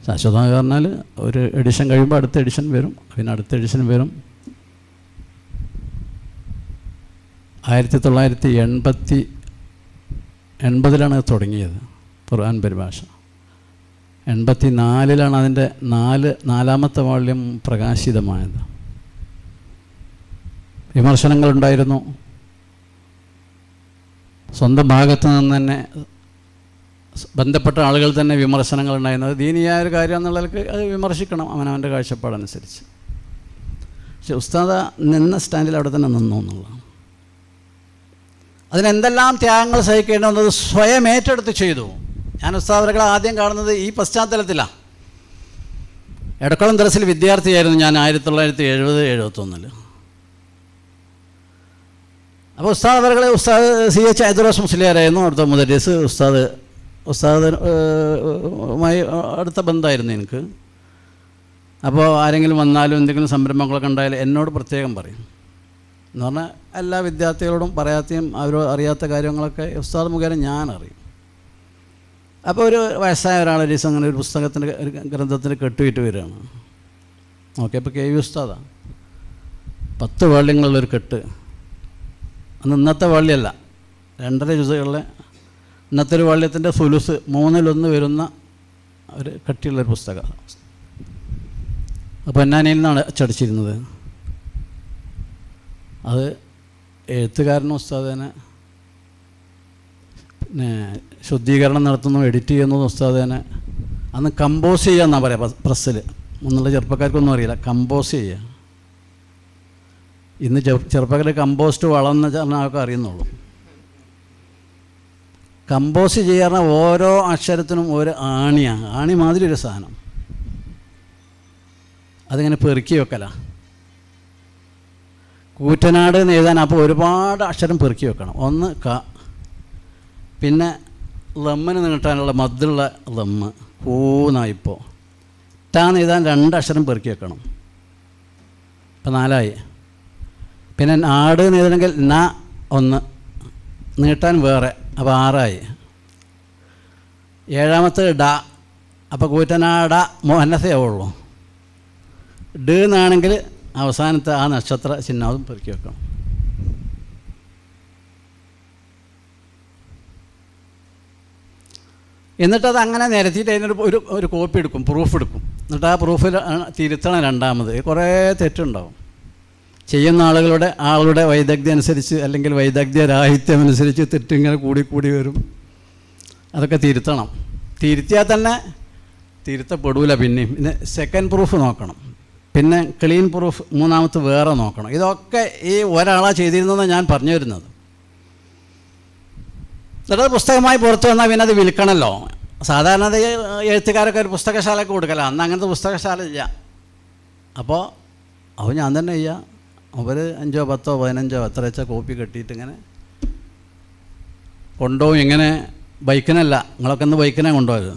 ശാശ്വതമായി പറഞ്ഞാൽ ഒരു എഡിഷൻ കഴിയുമ്പോൾ അടുത്ത എഡിഷൻ വരും, പിന്നെ അടുത്ത എഡിഷൻ വരും. 1980 തുടങ്ങിയത് ഖുർആൻ പരിഭാഷ. 84 അതിൻ്റെ നാലാമത്തെ വാള്യം പ്രകാശിതമായത്. വിമർശനങ്ങളുണ്ടായിരുന്നു. സ്വന്തം ഭാഗത്ത് നിന്ന് തന്നെ ബന്ധപ്പെട്ട ആളുകൾ തന്നെ വിമർശനങ്ങളുണ്ടായിരുന്നത്. ദീനിയായ ഒരു കാര്യം എന്നുള്ളവർക്ക് അത് വിമർശിക്കണം അവനവൻ്റെ കാഴ്ചപ്പാടനുസരിച്ച്. പക്ഷെ ഉസ്താദ് നിന്ന സ്റ്റാൻഡിൽ അവിടെ തന്നെ നിന്നു എന്നുള്ളതാണ്. അതിനെന്തെല്ലാം ത്യാഗങ്ങൾ സഹിക്കേണ്ടി വന്നത് സ്വയം ഏറ്റെടുത്ത് ചെയ്തു. ഞാൻ ഉസ്താദുകളെ ആദ്യം കാണുന്നത് ഈ പശ്ചാത്തലത്തിലാണ്. എടക്കുളം ദർസിൽ വിദ്യാർത്ഥിയായിരുന്നു ഞാൻ 1970-71. അപ്പോൾ ഉസ്താദ് CH ഐദുറസ് മുസ്ലിയാരായിരുന്നു അവിടുത്തെ മുദരിസ്. ഉസ്താദുമായി അടുത്ത ബന്ധമായിരുന്നു എനിക്ക്. അപ്പോൾ ആരെങ്കിലും വന്നാലും എന്തെങ്കിലും സംരംഭങ്ങളൊക്കെ ഉണ്ടായാലും എന്നോട് പ്രത്യേകം പറയും. എന്ന് പറഞ്ഞാൽ എല്ലാ വിദ്യാർത്ഥികളോടും പറയാത്തയും അവർ അറിയാത്ത കാര്യങ്ങളൊക്കെ ഉസ്താദ് മുഖേന ഞാൻ അറിയും. അപ്പോൾ ഒരു വയസ്സായ ഒരാളൊരു ദിവസം അങ്ങനെ ഒരു പുസ്തകത്തിൻ്റെ ഒരു ഗ്രന്ഥത്തിന് കെട്ടുവിറ്റ് വരികയാണ്. ഓക്കെ, അപ്പോൾ KV ഉസ്താദാണ്. 10 വാള്യങ്ങളുള്ളൊരു കെട്ട്. അന്ന് ഇന്നത്തെ വാള്യല്ല, 2.5 ജുസുകളിലെ ഇന്നത്തെ ഒരു വാള്യത്തിൻ്റെ സുലുസ് 1/3 വരുന്ന ഒരു കട്ടിയുള്ളൊരു പുസ്തകം. അപ്പോൾ പൊന്നാനിയിൽ നിന്നാണ് അച്ചടിച്ചിരുന്നത്. അത് എഴുത്തുകാരനും ഉസ്താദിനെ പിന്നെ ശുദ്ധീകരണം നടത്തുന്നു, എഡിറ്റ് ചെയ്യുന്നതും ഉസ്താദിനെ. അന്ന് കമ്പോസ് ചെയ്യുക എന്നാണ് പറയുക പ്രസ്സിൽ. എന്നുള്ള ചെറുപ്പക്കാർക്കൊന്നും അറിയില്ല. കമ്പോസ് ചെയ്യുക. ഇന്ന് ചെറുപ്പക്കാർ കമ്പോസ്റ്റ് വളർന്ന് ആൾക്ക് അറിയുന്നുള്ളൂ. കമ്പോസ് ചെയ്യാറുള്ള ഓരോ അക്ഷരത്തിനും ഒരു ആണിയാണ്. ആണി മാതിരി ഒരു സാധനം. അതിങ്ങനെ പെറുക്കി വെക്കലാണ്. കൂറ്റനാട് എന്ന് എഴുതാൻ അപ്പോൾ ഒരുപാട് അക്ഷരം പെറുക്കി വെക്കണം. ഒന്ന് ക, പിന്നെ ലമ്മിന് നീട്ടാനുള്ള മദ്ദുള്ള ലമ്മ് കൂന്നായിപ്പോൾ. ടാന്ന് എഴുതാൻ 2 അക്ഷരം പെറുക്കി വെക്കണം. ഇപ്പം 4ആയി. പിന്നെ നാട് എന്ന് എഴുതണമെങ്കിൽ ന 1 നീട്ടാൻ വേറെ, അപ്പോൾ 6ആയി. 7ാമത്തെ ഡ, അപ്പോൾ കൂറ്റനാട മുഹന്നസേ ആവുള്ളൂ. ഡ എന്നാണെങ്കിൽ അവസാനത്തെ ആ നക്ഷത്ര ചിഹ്നം പെറുക്കി വെക്കണം. എന്നിട്ടത് അങ്ങനെ നിരത്തിയിട്ട് അതിനൊരു ഒരു കോപ്പി എടുക്കും, പ്രൂഫ് എടുക്കും. എന്നിട്ട് ആ പ്രൂഫിൽ തിരുത്തണം. 2ാമത് കുറേ തെറ്റുണ്ടാവും. ചെയ്യുന്ന ആളുടെ വൈദഗ്ധ്യം അനുസരിച്ച് അല്ലെങ്കിൽ വൈദഗ്ധ്യരാഹിത്യം അനുസരിച്ച് തെറ്റിങ്ങനെ കൂടി വരും. അതൊക്കെ തിരുത്തണം. തിരുത്തിയാൽ തന്നെ തിരുത്തപ്പെടൂല. പിന്നെ സെക്കൻഡ് പ്രൂഫ് നോക്കണം. പിന്നെ ക്ലീൻ പ്രൂഫ് 3ാമത്തെ വേറെ നോക്കണം. ഇതൊക്കെ ഈ ഒരാളാണ് ചെയ്തിരുന്നതെന്ന് ഞാൻ പറഞ്ഞു വരുന്നത്. എന്നിട്ട് പുസ്തകമായി പുറത്തു വന്നാൽ പിന്നെ അത് വിൽക്കണമല്ലോ. സാധാരണ എഴുത്തുകാരൊക്കെ ഒരു പുസ്തകശാലയ്ക്ക് കൊടുക്കല. അന്ന് അങ്ങനത്തെ പുസ്തകശാല ഇല്ല. അപ്പോൾ ഞാൻ തന്നെ ചെയ്യാം. അവർ 5, 10, 15 എത്ര വെച്ചാൽ കോപ്പി കെട്ടിയിട്ട് ഇങ്ങനെ കൊണ്ടുപോകും. ഇങ്ങനെ ബൈക്കിനല്ല, നിങ്ങളൊക്കെ ഇന്ന് ബൈക്കിനെ കൊണ്ടുപോയത്.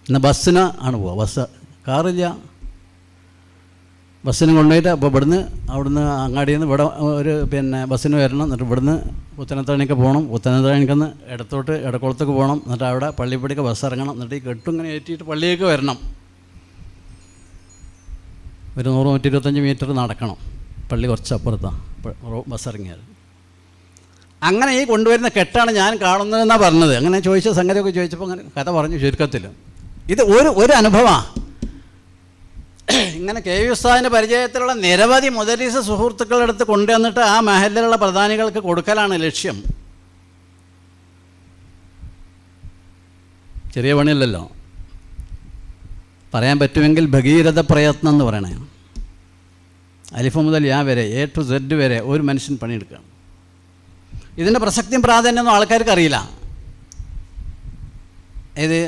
ഇന്ന് ബസ്സിന് ആണ് പോവുക. ബസ്, കാറില്ല. ബസ്സിന് കൊണ്ടുപോയിട്ട് അപ്പോൾ അവിടുന്ന് അങ്ങാടിയിൽ നിന്ന് ഇവിടെ ഒരു പിന്നെ ബസ്സിന് വരണം. എന്നിട്ട് ഇവിടുന്ന് പുത്തനത്താണിക്ക് പോകണം. പുത്തനത്താണിക്കുന്ന് ഇടത്തോട്ട് ഇടക്കുളത്തേക്ക് പോകണം. എന്നിട്ട് അവിടെ പള്ളിപ്പടിക്ക് ബസ് ഇറങ്ങണം. എന്നിട്ട് ഈ കെട്ടും ഇങ്ങനെ ഏറ്റിയിട്ട് പള്ളിയിലേക്ക് വരണം. ഒരു 100-125 മീറ്റർ നടക്കണം. പള്ളി കുറച്ച് അപ്പുറത്താണ് ബസ് ഇറങ്ങിയാൽ. അങ്ങനെ ഈ കൊണ്ടുവരുന്ന കെട്ടാണ് ഞാൻ കാണുന്നതെന്നാണ് പറഞ്ഞത്. അങ്ങനെ ചോദിച്ച സംഗതിയൊക്കെ ചോദിച്ചപ്പോൾ അങ്ങനെ കഥ പറഞ്ഞു ചുരുക്കത്തിൽ. ഇത് ഒരു അനുഭവമാണ്. ഇങ്ങനെ KV ഉസ്താദിൻ്റെ പരിചയത്തിലുള്ള നിരവധി മുദരീസ് സുഹൃത്തുക്കളെടുത്ത് കൊണ്ടുവന്നിട്ട് ആ മഹല്ലിലുള്ള പ്രധാനികൾക്ക് കൊടുക്കലാണ് ലക്ഷ്യം. ചെറിയ പണിയല്ലല്ലോ. പറയാൻ പറ്റുമെങ്കിൽ ഭഗീരഥ പ്രയത്നം എന്ന് പറയണേ. അലിഫ് മുതൽ യാ വരെ A to Z വരെ ഒരു മനുഷ്യൻ പണിയെടുക്കുകയാണ്. ഇതിൻ്റെ പ്രസക്തിയും പ്രാധാന്യമൊന്നും ആൾക്കാർക്ക് അറിയില്ല. ഇത്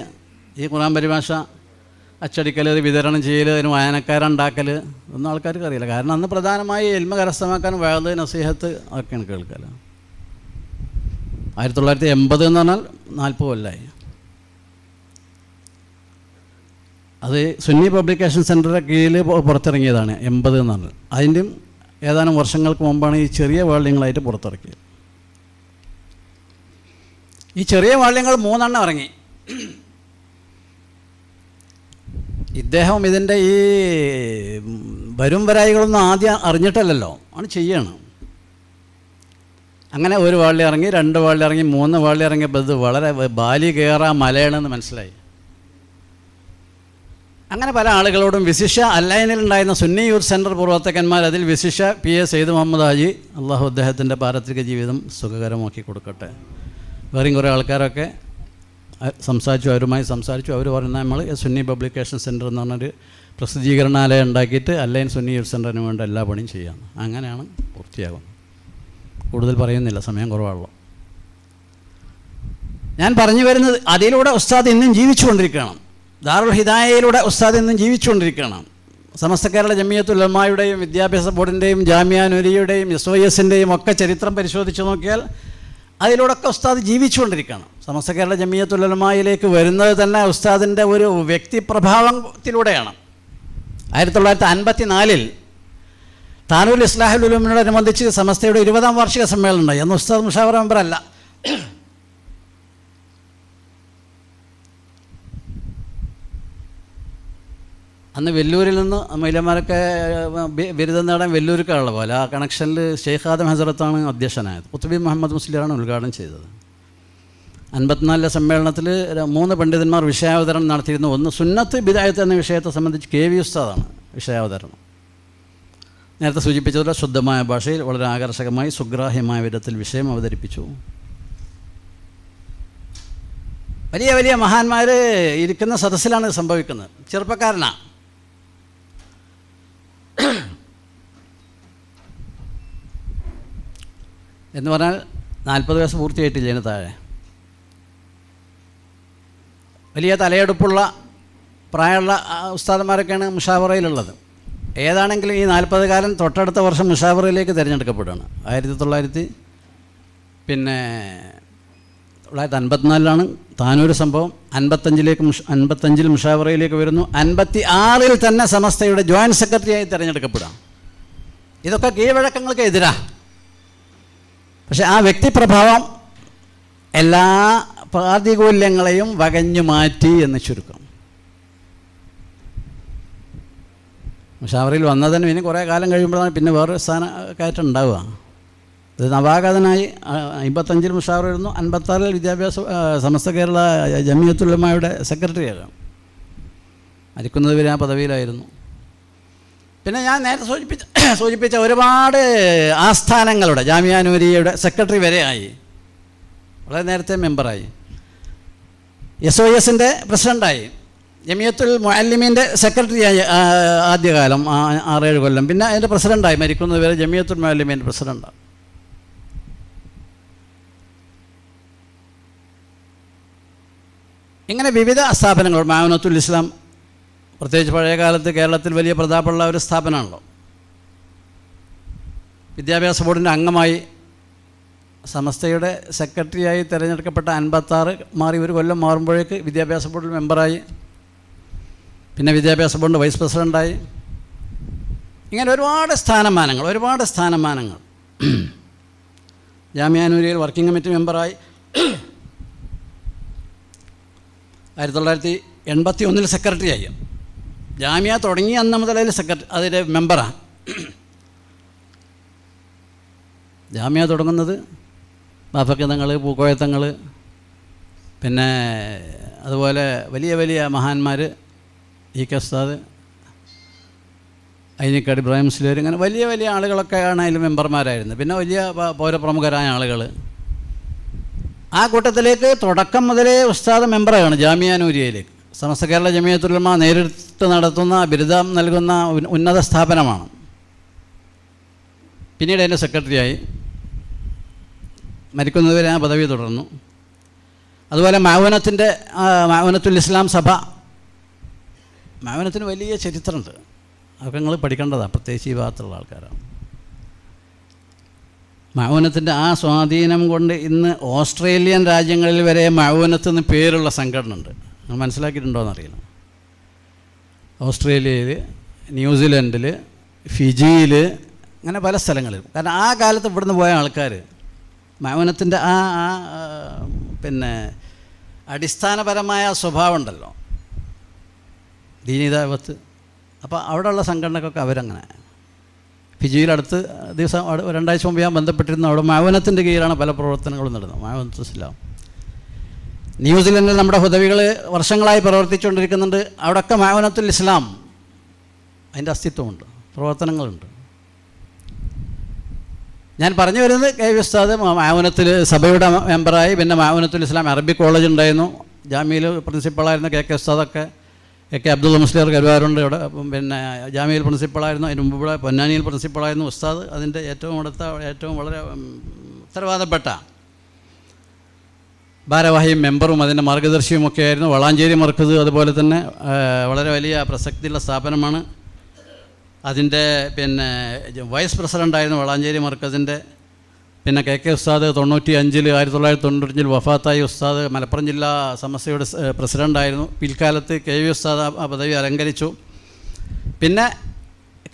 ഈ ഖുർആൻ പരിഭാഷ അച്ചടിക്കൽ, വിതരണം ചെയ്യൽ, അതിന് വായനക്കാരുണ്ടാക്കൽ ഒന്നും ആൾക്കാർക്ക് അറിയില്ല. കാരണം അന്ന് പ്രധാനമായി ഇൽമ കരസ്ഥമാക്കാൻ വഅദ്, നസീഹത്ത് അതൊക്കെയാണ് കേൾക്കൽ. 1980 എന്ന് പറഞ്ഞാൽ 40 കൊല്ലമായി. അത് സുന്നി പബ്ലിക്കേഷൻ സെൻറ്ററിൻ്റെ കീഴിൽ പുറത്തിറങ്ങിയതാണ് 80 എന്ന് പറഞ്ഞാൽ. അതിൻ്റെയും ഏതാനും വർഷങ്ങൾക്ക് മുമ്പാണ് ഈ ചെറിയ വാള്യങ്ങളായിട്ട് പുറത്തിറക്കിയത്. ഈ ചെറിയ വള്ളിയങ്ങൾ 3 ഇറങ്ങി. ഇദ്ദേഹം ഇതിൻ്റെ ഈ വരും വരായികളൊന്നും ആദ്യം അറിഞ്ഞിട്ടല്ലല്ലോ, ആണ് ചെയ്യണം. അങ്ങനെ 1 വള്ളി ഇറങ്ങി, 2 വള്ളി ഇറങ്ങി, 3 വള്ളി ഇറങ്ങിയപ്പോൾ ഇത് വളരെ ബാലി കയറാ മലയാണെന്ന് മനസ്സിലായി. അങ്ങനെ പല ആളുകളോടും വിശിഷ്യ അല്ലൈനിലുണ്ടായിരുന്ന സുന്നി യൂത്ത് സെൻറ്റർ പ്രവർത്തകന്മാർ, അതിൽ വിശിഷ്യ PA സെയ്ദ് മുഹമ്മദ് ഹാജി, അള്ളാഹു അദ്ദേഹത്തിൻ്റെ പാരത്രിക ജീവിതം സുഖകരമാക്കി കൊടുക്കട്ടെ. വേറെയും കുറേ ആൾക്കാരൊക്കെ സംസാരിച്ചു, അവരുമായി സംസാരിച്ചു. അവർ പറയുന്നത് നമ്മൾ സുന്നി പബ്ലിക്കേഷൻ സെൻറ്റർ എന്ന് പറഞ്ഞൊരു പ്രസിദ്ധീകരണാലയം ഉണ്ടാക്കിയിട്ട് അല്ലൈൻ സുന്നി യൂത്ത് സെൻറ്ററിന് വേണ്ട എല്ലാ പണിയും ചെയ്യാം. അങ്ങനെയാണ് പൂർത്തിയാകുന്നത്. കൂടുതൽ പറയുന്നില്ല, സമയം കുറവാണല്ലോ. ഞാൻ പറഞ്ഞു വരുന്നത്, അതിലൂടെ ഉസ്താദ് ഇന്നും ജീവിച്ചുകൊണ്ടിരിക്കണം. ദാറുൽ ഹിദായയിലൂടെ ഉസ്താദ് ഇന്നും ജീവിച്ചുകൊണ്ടിരിക്കണം. സമസ്ത കേരള ജമിയത്തുൽ ഉലമായുടെയും വിദ്യാഭ്യാസ ബോർഡിൻ്റെയും ജാമിയ നൂരിയുടെയും SOSൻ്റെയും ഒക്കെ ചരിത്രം പരിശോധിച്ച് നോക്കിയാൽ അതിലൂടെയൊക്കെ ഉസ്താദ് ജീവിച്ചുകൊണ്ടിരിക്കണം. സമസ്ത കേരള ജമിയത്തുൽ ഉലമായിലേക്ക് വരുന്നത് തന്നെ ഉസ്താദിൻ്റെ ഒരു വ്യക്തിപ്രഭാവത്തിലൂടെയാണ്. 1954 താനൂൽ ഇസ്ലാഹുൽ ഉലൂമിനോടനുബന്ധിച്ച് സമസ്തയുടെ 20ാം വാർഷിക സമ്മേളനം ഉണ്ടായി. അന്ന് ഉസ്താദ് മുഷാവറ മെമ്പറല്ല. അന്ന് വെല്ലൂരിൽ നിന്ന് മൈലന്മാരൊക്കെ ബിരുദം നേടാൻ വെല്ലൂർക്കാണുള്ള പോലെ ആ കണക്ഷനിൽ ഷെയ്ഖ് ആദം ഹസറത്താണ് അധ്യക്ഷനായത്. ഖുത്ബി മുഹമ്മദ് മുസ്ലിയാണ് ഉദ്ഘാടനം ചെയ്തത്. 54 സമ്മേളനത്തിൽ 3 പണ്ഡിതന്മാർ വിഷയാവതരണം നടത്തിയിരുന്നു. ഒന്ന് സുന്നത്ത് ബിദഅത്ത് എന്ന വിഷയത്തെ സംബന്ധിച്ച് KV ഉസ്താദാണ് വിഷയാവതരണം. നേരത്തെ സൂചിപ്പിച്ചതുപോലെ ശുദ്ധമായ ഭാഷയിൽ വളരെ ആകർഷകമായി സുഗ്രാഹ്യമായ വിധത്തിൽ വിഷയം അവതരിപ്പിച്ചു. വലിയ വലിയ മഹാന്മാർ ഇരിക്കുന്ന സദസ്സിലാണ് സംഭവിക്കുന്നത്. ചെറുപ്പക്കാരനാണ്. എന്ന് പറഞ്ഞാൽ 40 വയസ്സ് പൂർത്തിയായിട്ടില്ല, ഇതിന് താഴെ. വലിയ തലയെടുപ്പുള്ള പ്രായമുള്ള ഉസ്താദന്മാരൊക്കെയാണ് മുഷാവറയിലുള്ളത്. ഏതാണെങ്കിലും ഈ 40 കാലം തൊട്ടടുത്ത വർഷം മുഷാവറയിലേക്ക് തിരഞ്ഞെടുക്കപ്പെടുകയാണ്. 1954 താനൂർ സംഭവം. 55 മുഷാവറയിലേക്ക് വരുന്നു. 56 തന്നെ സമസ്തയുടെ ജോയിൻറ്റ് സെക്രട്ടറിയായി തിരഞ്ഞെടുക്കപ്പെടുക. ഇതൊക്കെ കീഴ്വഴക്കങ്ങൾക്ക് എതിരാണ്. പക്ഷെ ആ വ്യക്തിപ്രഭാവം എല്ലാ പ്രാതികൂല്യങ്ങളെയും വകഞ്ഞു മാറ്റി എന്ന് ചുരുക്കം. മുഷാവറയിൽ വന്നതിന് ഇനി കുറേ കാലം കഴിയുമ്പോഴാണ് പിന്നെ വേറൊരു സ്ഥാനം കയറ്റം ഉണ്ടാവുക. ഇത് നവാഗതനായി 55 മുഷാവറ വരുന്നു. 56 വിദ്യാഭ്യാസ സമസ്ത കേരള ജമിയത്തുൽ ഉലമായുടെ സെക്രട്ടറിയാകാം. മരിക്കുന്നത് വരെ ആ പദവിയിലായിരുന്നു. പിന്നെ ഞാൻ നേരത്തെ സൂചിപ്പിച്ച ഒരുപാട് ആസ്ഥാനങ്ങളുടെ ജാമിയ നൂരിയയുടെ സെക്രട്ടറി വരെ ആയി. വളരെ നേരത്തെ മെമ്പറായി. SOSൻ്റെ പ്രസിഡൻ്റായി. ജമിയത്തുൽ മുഅല്ലിമീൻ്റെ സെക്രട്ടറിയായി ആദ്യകാലം 6-7 കൊല്ലം. പിന്നെ അതിൻ്റെ പ്രസിഡൻ്റായി മരിക്കുന്നത് വരെ ജമിയത്തുൽ മുഅല്ലിമീൻ്റെ പ്രസിഡൻ്റാണ്. ഇങ്ങനെ വിവിധ സ്ഥാപനങ്ങൾ. മാവനത്തുൽ ഇസ്ലാം പ്രത്യേകിച്ച് പഴയ കാലത്ത് കേരളത്തിൽ വലിയ പ്രതാപമുള്ള ഒരു സ്ഥാപനമാണല്ലോ. വിദ്യാഭ്യാസ ബോർഡിൻ്റെ അംഗമായി സമസ്തയുടെ സെക്രട്ടറിയായി തിരഞ്ഞെടുക്കപ്പെട്ട 56 മാറി 1 കൊല്ലം മാറുമ്പോഴേക്ക് വിദ്യാഭ്യാസ ബോർഡിൽ മെമ്പറായി. പിന്നെ വിദ്യാഭ്യാസ ബോർഡിൻ്റെ വൈസ് പ്രസിഡൻ്റായി. ഇങ്ങനെ ഒരുപാട് സ്ഥാനമാനങ്ങൾ. ജാമിയ നൂരിയയിൽ വർക്കിംഗ് കമ്മിറ്റി മെമ്പറായി. 1981 സെക്രട്ടറിയായി. ജാമിയ തുടങ്ങി അന്ന് മുതൽ അതിൻ്റെ മെമ്പറാണ്. ജാമിയ തുടങ്ങുന്നത് ബാഫക്കതങ്ങൾ, പൂക്കോയത്തങ്ങൾ, പിന്നെ അതുപോലെ വലിയ വലിയ മഹാന്മാർ, EK ഉസ്താദ്, അയിനിക്കാട് ഇബ്രാഹിം മുസ്ലിയാർ, ഇങ്ങനെ വലിയ വലിയ ആളുകളൊക്കെയാണ് അതിൽ മെമ്പർമാരായിരുന്നത്. പിന്നെ വലിയ പൗരപ്രമുഖരായ ആളുകൾ. ആ കൂട്ടത്തിലേക്ക് തുടക്കം മുതലേ ഉസ്താദ് മെമ്പറാണ് ജാമിയ നൂരിയയിലേക്ക്. സമസ്ത കേരള ജമിയത്തുൽ ഉലമ നേരിട്ട് നടത്തുന്ന ബിരുദം നൽകുന്ന ഉന്നത സ്ഥാപനമാണ്. പിന്നീട് അതിൻ്റെ സെക്രട്ടറിയായി. മരിക്കുന്നതുവരെ ആ പദവി തുടർന്നു. അതുപോലെ മാവനത്തുൽ ഇസ്ലാം സഭ. മാവനത്തിന് വലിയ ചരിത്രമുണ്ട്. അതൊക്കെ നിങ്ങൾ പഠിക്കേണ്ടതാണ്, പ്രത്യേകിച്ച് ഈ ഭാഗത്തുള്ള ആൾക്കാരാണ്. മഅൂനത്തിൻ്റെ ആ സ്വാധീനം കൊണ്ട് ഇന്ന് ഓസ്ട്രേലിയൻ രാജ്യങ്ങളിൽ വരെ മഅൂനത്ത് എന്ന് പേരുള്ള സംഘടന ഉണ്ട്. നിങ്ങൾ മനസ്സിലാക്കിയിട്ടുണ്ടോയെന്നറിയില്ല. ഓസ്ട്രേലിയയിൽ, മഅൂനത്തിൻ്റെ പിന്നെ അടിസ്ഥാനപരമായ സ്വഭാവം ഉണ്ടല്ലോ, ദീനീ ദഅവത്ത്. അപ്പോൾ അവിടെയുള്ള സംഘടനക്കൊക്കെ അവരങ്ങനെ. ഫിജിയിലടുത്ത് ദിവസം 2 ആഴ്ച മുമ്പ് ഞാൻ ബന്ധപ്പെട്ടിരുന്നു. അവിടെ മഅൂനത്തിൻ്റെ കീഴിലാണ് പല പ്രവർത്തനങ്ങളും നടന്നത്. മഅൂനത്തുൽ ഇസ്ലാം. ന്യൂസിലൻഡിൽ നമ്മുടെ ഹുദവികൾ വർഷങ്ങളായി പ്രവർത്തിച്ചുകൊണ്ടിരിക്കുന്നുണ്ട്. അവിടെയൊക്കെ മഅൂനത്തുൽ ഇസ്ലാം അതിൻ്റെ അസ്തിത്വമുണ്ട്, പ്രവർത്തനങ്ങളുണ്ട്. ഞാൻ പറഞ്ഞു വരുന്നത് കെ വി ഉസ്താദ് മഅൂനത്തിൽ സഭയുടെ മെമ്പറായി. പിന്നെ മഅൂനത്തുൽ ഇസ്ലാം അറബിക് കോളേജ് ഉണ്ടായിരുന്നു. ജാമ്യയിൽ പ്രിൻസിപ്പളായിരുന്നു കെ ഉസ്താദൊക്കെ. കെ അബ്ദുള്ള മുസ്ലിയാർ കരുവാരുണ്ട് ഇവിടെ. പിന്നെ ജാമ്യയിൽ പ്രിൻസിപ്പളായിരുന്നു. അതിന് മുമ്പ് ഇവിടെ പൊന്നാനിയിൽ പ്രിൻസിപ്പളായിരുന്നു ഉസ്താദ്. അതിൻ്റെ ഏറ്റവും വളരെ ഉത്തരവാദപ്പെട്ട ഭാരവാഹിയും മെമ്പറും അതിൻ്റെ മാർഗ്ഗദർശിയുമൊക്കെ ആയിരുന്നു. വളാഞ്ചേരി മർക്കസ് അതുപോലെ തന്നെ വളരെ വലിയ പ്രസക്തിയുള്ള സ്ഥാപനമാണ്. അതിൻ്റെ പിന്നെ വൈസ് പ്രസിഡൻ്റായിരുന്നു വളാഞ്ചേരി മർക്കസിൻ്റെ. പിന്നെ കെ ഉസ്താദ് 1995 വഫാത്തായി. ഉസ്താദ് മലപ്പുറം ജില്ലാ സമസ്തയുടെ പ്രസിഡൻ്റായിരുന്നു. പിൽക്കാലത്ത് കെ വി ഉസ്താദ് ആ പദവി അലങ്കരിച്ചു. പിന്നെ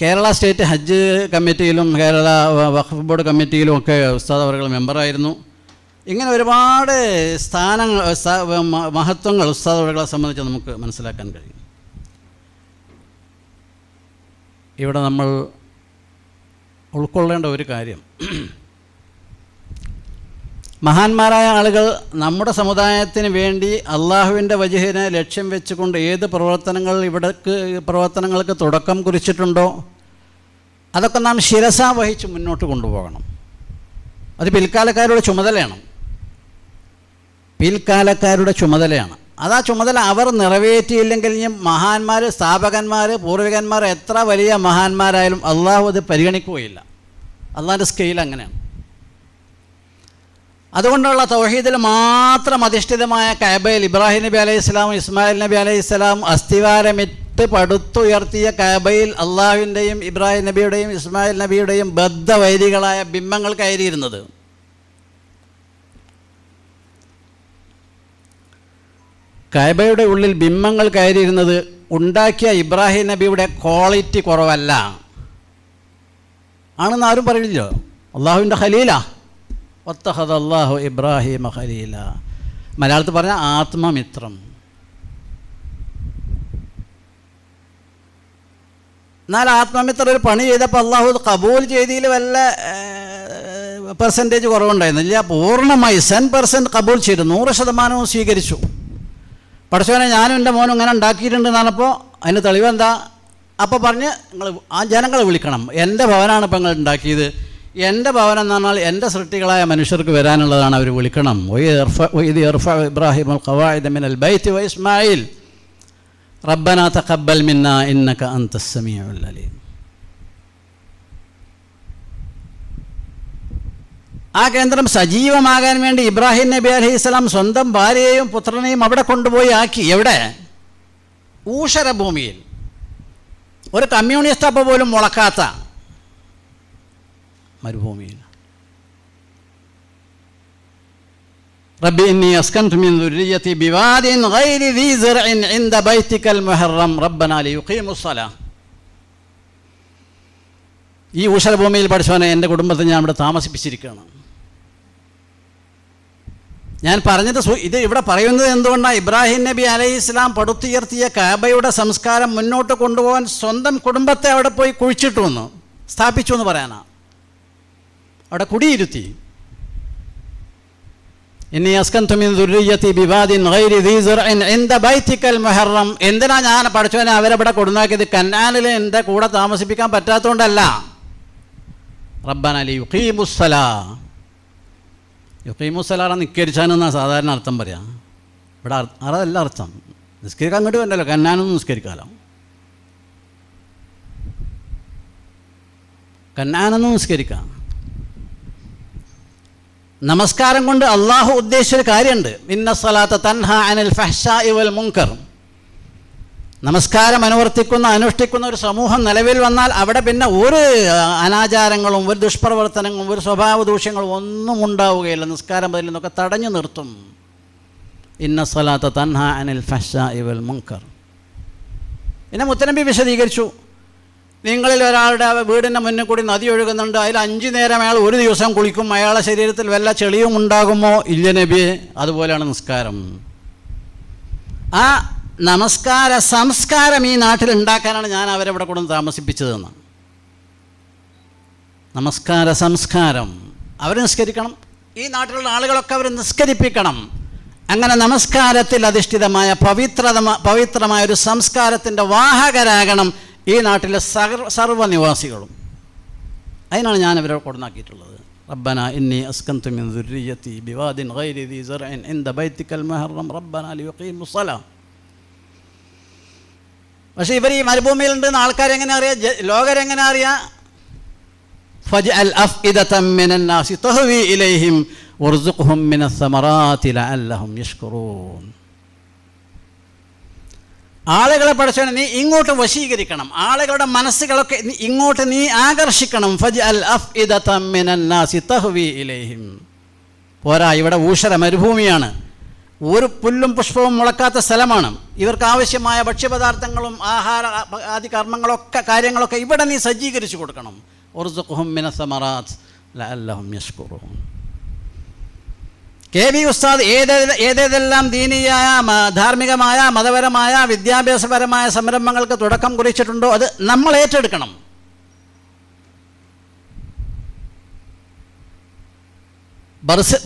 കേരള സ്റ്റേറ്റ് ഹജ്ജ് കമ്മിറ്റിയിലും കേരള വഖഫ് ബോർഡ് കമ്മിറ്റിയിലും ഒക്കെ ഉസ്താദ് അവർ മെമ്പറായിരുന്നു. ഇങ്ങനെ ഒരുപാട് മഹത്വങ്ങൾ ഉസ്താദ് അവരുകളെ സംബന്ധിച്ച് നമുക്ക് മനസ്സിലാക്കാൻ കഴിയും. ഇവിടെ നമ്മൾ ഉൾക്കൊള്ളേണ്ട ഒരു കാര്യം, മഹാന്മാരായ ആളുകൾ നമ്മുടെ സമുദായത്തിന് വേണ്ടി അള്ളാഹുവിൻ്റെ വജ്ഹിനെ ലക്ഷ്യം വെച്ചുകൊണ്ട് ഏത് പ്രവർത്തനങ്ങൾക്ക് തുടക്കം കുറിച്ചിട്ടുണ്ടോ അതൊക്കെ നാം ശിരസാ വഹിച്ച് മുന്നോട്ട് കൊണ്ടുപോകണം. അത് പിൽക്കാലക്കാരുടെ ചുമതലയാണ്. അതാ ചുമതല അവർ നിറവേറ്റിയില്ലെങ്കിൽ മഹാന്മാർ, സ്ഥാപകന്മാർ, പൂർവികന്മാർ എത്ര വലിയ മഹാന്മാരായാലും അള്ളാഹു അത് പരിഗണിക്കുകയില്ല. അള്ളാഹിൻ്റെ സ്കെയിൽ അങ്ങനെയാണ്. അതുകൊണ്ടുള്ള തൗഹീദിൽ മാത്രം അധിഷ്ഠിതമായ കഅബയിൽ ഇബ്രാഹിം നബി അലൈഹി സ്വലാമും ഇസ്മായിൽ നബി അലൈഹി സ്വലാം അസ്ഥിവാരമിട്ട് പടുത്തുയർത്തിയ കഅബയിൽ അള്ളാഹുവിൻ്റെയും ഇബ്രാഹിം നബിയുടെയും ഇസ്മായിൽ നബിയുടെയും ബദ്ധവൈരികളായ ബിംബങ്ങൾ കയറിയിരുന്നത്. കഅബയുടെ ഉള്ളിൽ ബിംബങ്ങൾ കയറിയിരുന്നത് ഉണ്ടാക്കിയ ഇബ്രാഹിം നബിയുടെ ക്വാളിറ്റി കുറവല്ല ആണെന്ന് ആരും പറയില്ലല്ലോ. അള്ളാഹുവിൻ്റെ ഖലീലാ, വത്തഖദ അല്ലാഹു ഇബ്രാഹിമ ഖലീല. മലയാളത്തിൽ പറഞ്ഞാൽ ആത്മമിത്രം. എന്നാൽ ആത്മമിത്രം ഒരു പണി ചെയ്തപ്പോൾ അള്ളാഹു കബൂൽ ചെയ്തതിൽ വല്ല പെർസെൻറ്റേജ് കുറവുണ്ടായിരുന്നില്ല. പൂർണ്ണമായി 100% കബൂൽ ചെയ്തു, 100% സ്വീകരിച്ചു. പഠിച്ചവനെ ഞാനും എൻ്റെ മോനും ഇങ്ങനെ ഉണ്ടാക്കിയിട്ടുണ്ടെന്ന് പറഞ്ഞപ്പോൾ അതിന് തെളിവെന്താ? അപ്പോൾ പറഞ്ഞ് നിങ്ങൾ ആ ജനങ്ങളെ വിളിക്കണം, എൻ്റെ ഭവനാണ് ഇപ്പം നിങ്ങൾ ഉണ്ടാക്കിയത്. എൻ്റെ ഭവനം എന്ന് പറഞ്ഞാൽ എൻ്റെ സൃഷ്ടികളായ മനുഷ്യർക്ക് വരാനുള്ളതാണ്, അവർ വിളിക്കണം. ഇബ്രാഹിം ഖവാഇദ മിനൽ ബൈത്തി വ ഇസ്മായിൽ റബ്ബനാ തഖബ്ബൽ മിന്നാ ഇന്നക അൻതസ് സമീഉൽ അലീം. ആ കേന്ദ്രം സജീവമാകാൻ വേണ്ടി ഇബ്രാഹിം നബി അലൈഹിസ്സലാം സ്വന്തം ഭാര്യയെയും പുത്രനെയും അവിടെ കൊണ്ടുപോയി ആക്കി. എവിടെ? ഊഷരഭൂമിയിൽ, ഒരു കമ്മ്യൂണിസ്റ്റ് അപ്പ പോലും മുളക്കാത്ത മരുഭൂമിയിൽ. റബ്ബി ഇന്നി അസ്കൻതു മിൻ ദുർരിയ്യതി ബിവാദിൻ ഗൈരി ദീ സർഇൻ ഇൻദ ബൈതികൽ മുഹറം റബ്ബനാ ലിയുഖീമുസ്സലാ. ഈ ഊഷരഭൂമിയിൽ പഠിച്ചവനെ എൻ്റെ കുടുംബത്തെ ഞാൻ ഇവിടെ താമസിപ്പിച്ചിരിക്കുകയാണ്. ഞാൻ പറഞ്ഞത് ഇത് ഇവിടെ പറയുന്നത് എന്തുകൊണ്ടാണ്? ഇബ്രാഹിം നബി അലൈഹി ഇസ്ലാം പടുത്തുയർത്തിയ കഅബയുടെ സംസ്കാരം മുന്നോട്ട് കൊണ്ടുപോകാൻ സ്വന്തം കുടുംബത്തെ അവിടെ പോയി കുഴിച്ചിട്ടു എന്ന് സ്ഥാപിച്ചു എന്ന് പറയാനാണ്. അവിടെ കുടിയിരുത്തി. ഇന്നി അസ്കൻതു മിൻ ദുർരിയ്യതി ബിവാദിൻ ഗൈരി ദീ സർഇൻ ഇൻദ ബൈതികൽ മുഹറം. എന്തിനാ ഞാൻ പഠിച്ചവനെ അവരവിടെ കൊടുന്നാക്കിയത്? കന്നാനിൽ എൻ്റെ കൂടെ താമസിപ്പിക്കാൻ പറ്റാത്തതുകൊണ്ടല്ല. റബ്ബനാ ലിയുഖീമുസ്സലാ. യുഖീമുസ്സലാ നിസ്കരിച്ചാനെന്നാണ് സാധാരണ അർത്ഥം പറയാം. ഇവിടെ അതല്ല അർത്ഥം. നിസ്കരിക്കാൻ അങ്ങോട്ട് വേണ്ടല്ലോ, കന്നാനൊന്നും നിസ്കരിക്കാമല്ലോ. കന്നാനൊന്നും നിസ്കരിക്കാം. നമസ്കാരം കൊണ്ട് അള്ളാഹു ഉദ്ദേശിച്ചൊരു കാര്യമുണ്ട്. ഇന്ന സ്വലാത്ത തൻഹാ അനിൽ ഫഹ്ശാഇ വൽ മുൻകർ. നമസ്കാരം അനുഷ്ഠിക്കുന്ന ഒരു സമൂഹം നിലവിൽ വന്നാൽ അവിടെ പിന്നെ ഒരു അനാചാരങ്ങളും ഒരു ദുഷ്പ്രവർത്തനങ്ങളും ഒരു സ്വഭാവ ദൂഷ്യങ്ങളും ഒന്നും ഉണ്ടാവുകയില്ല. നിസ്കാരം അതിൽ നിന്നൊക്കെ തടഞ്ഞു നിർത്തും. ഇന്ന സ്വലാത്ത തൻഹാ അനിൽ ഫഹ്ശാഇ വൽ മുൻകർ. പിന്നെ മുത്തനബി വിശദീകരിച്ചു, നിങ്ങളിൽ ഒരാളുടെ വീടിൻ്റെ മുന്നിൽ കൂടി നദി ഒഴുകുന്നുണ്ട്, അതിൽ 5 നേരം അയാൾ ഒരു ദിവസം കുളിക്കും, അയാളുടെ ശരീരത്തിൽ വല്ല ചെളിയും ഉണ്ടാകുമോ? ഇല്ല നബിയെ. അതുപോലെയാണ് നിസ്കാരം. ആ നമസ്കാര സംസ്കാരം ഈ നാട്ടിൽ ഉണ്ടാക്കാനാണ് ഞാൻ അവരെ ഇവിടെ കൊണ്ടു താമസിപ്പിച്ചതെന്ന്. നമസ്കാര സംസ്കാരം അവർ നിസ്കരിക്കണം, ഈ നാട്ടിലുള്ള ആളുകളൊക്കെ അവർ നിസ്കരിപ്പിക്കണം. അങ്ങനെ നമസ്കാരത്തിൽ അധിഷ്ഠിതമായ പവിത്രമായ ഒരു സംസ്കാരത്തിൻ്റെ വാഹകരാകണം ഈ നാട്ടിലെ സർവ്വനിവാസികളും. അതിനാണ് ഞാൻ അവരെ കൊടുന്നാക്കിയിട്ടുള്ളത്. റബ്ബന ഇന്നി അസ്കന്തു മിൻ ദുർരിയതി ബിവാദിൻ ഗൈരി ദി സറഇൻ ഇൻദ ബൈതിക്കൽ മുഹറം റബ്ബന ലിയുഖീമുസ് സ്വലാ. പക്ഷേ ഇവർ ഈ മരുഭൂമിയിലുണ്ടെന്ന് ആൾക്കാരെങ്ങനെ അറിയാം? ലോകരെങ്ങനെ അറിയാം? ഫജ്അൽ അഫ്ഇദതൻ മിനൻ നാസി തഹ്വി ഇലൈഹിം വർസുഖ്ഹും മിനസ് സമറാത്തി ലഅല്ലഹും യഷ്കുറൂൻ. ആളുകളെ പഠിച്ചവനെ നീ ഇങ്ങോട്ട് വശീകരിക്കണം, ആളുകളുടെ മനസ്സുകളൊക്കെ ഇങ്ങോട്ട് നീ ആകർഷിക്കണം. ഫജ്അൽ അഫ്ഇദതൻ മിനൻ നാസി തഹ്വി ഇലൈഹിം. പോരാ, ഇവിടെ ഊഷര മരുഭൂമിയാണ്, ഒരു പുല്ലും പുഷ്പവും മുളക്കാത്ത സ്ഥലമാണ്. ഇവർക്ക് ആവശ്യമായ ഭക്ഷ്യപദാർത്ഥങ്ങളും ആഹാര ആദി കർമ്മങ്ങളൊക്കെ കാര്യങ്ങളൊക്കെ ഇവിടെ നീ സജ്ജീകരിച്ചു കൊടുക്കണം. ഉർസുഖ്ഹും മിനസ് സമറാത്ത് ലഅല്ലഹും യഷ്കുറൂൻ. KB ഉസ്താദ് ഏതേതെല്ലാം ദീനീയായ ധാർമ്മികമായ മതപരമായ വിദ്യാഭ്യാസപരമായ സംരംഭങ്ങൾക്ക് തുടക്കം കുറിച്ചിട്ടുണ്ടോ അത് നമ്മൾ ഏറ്റെടുക്കണം.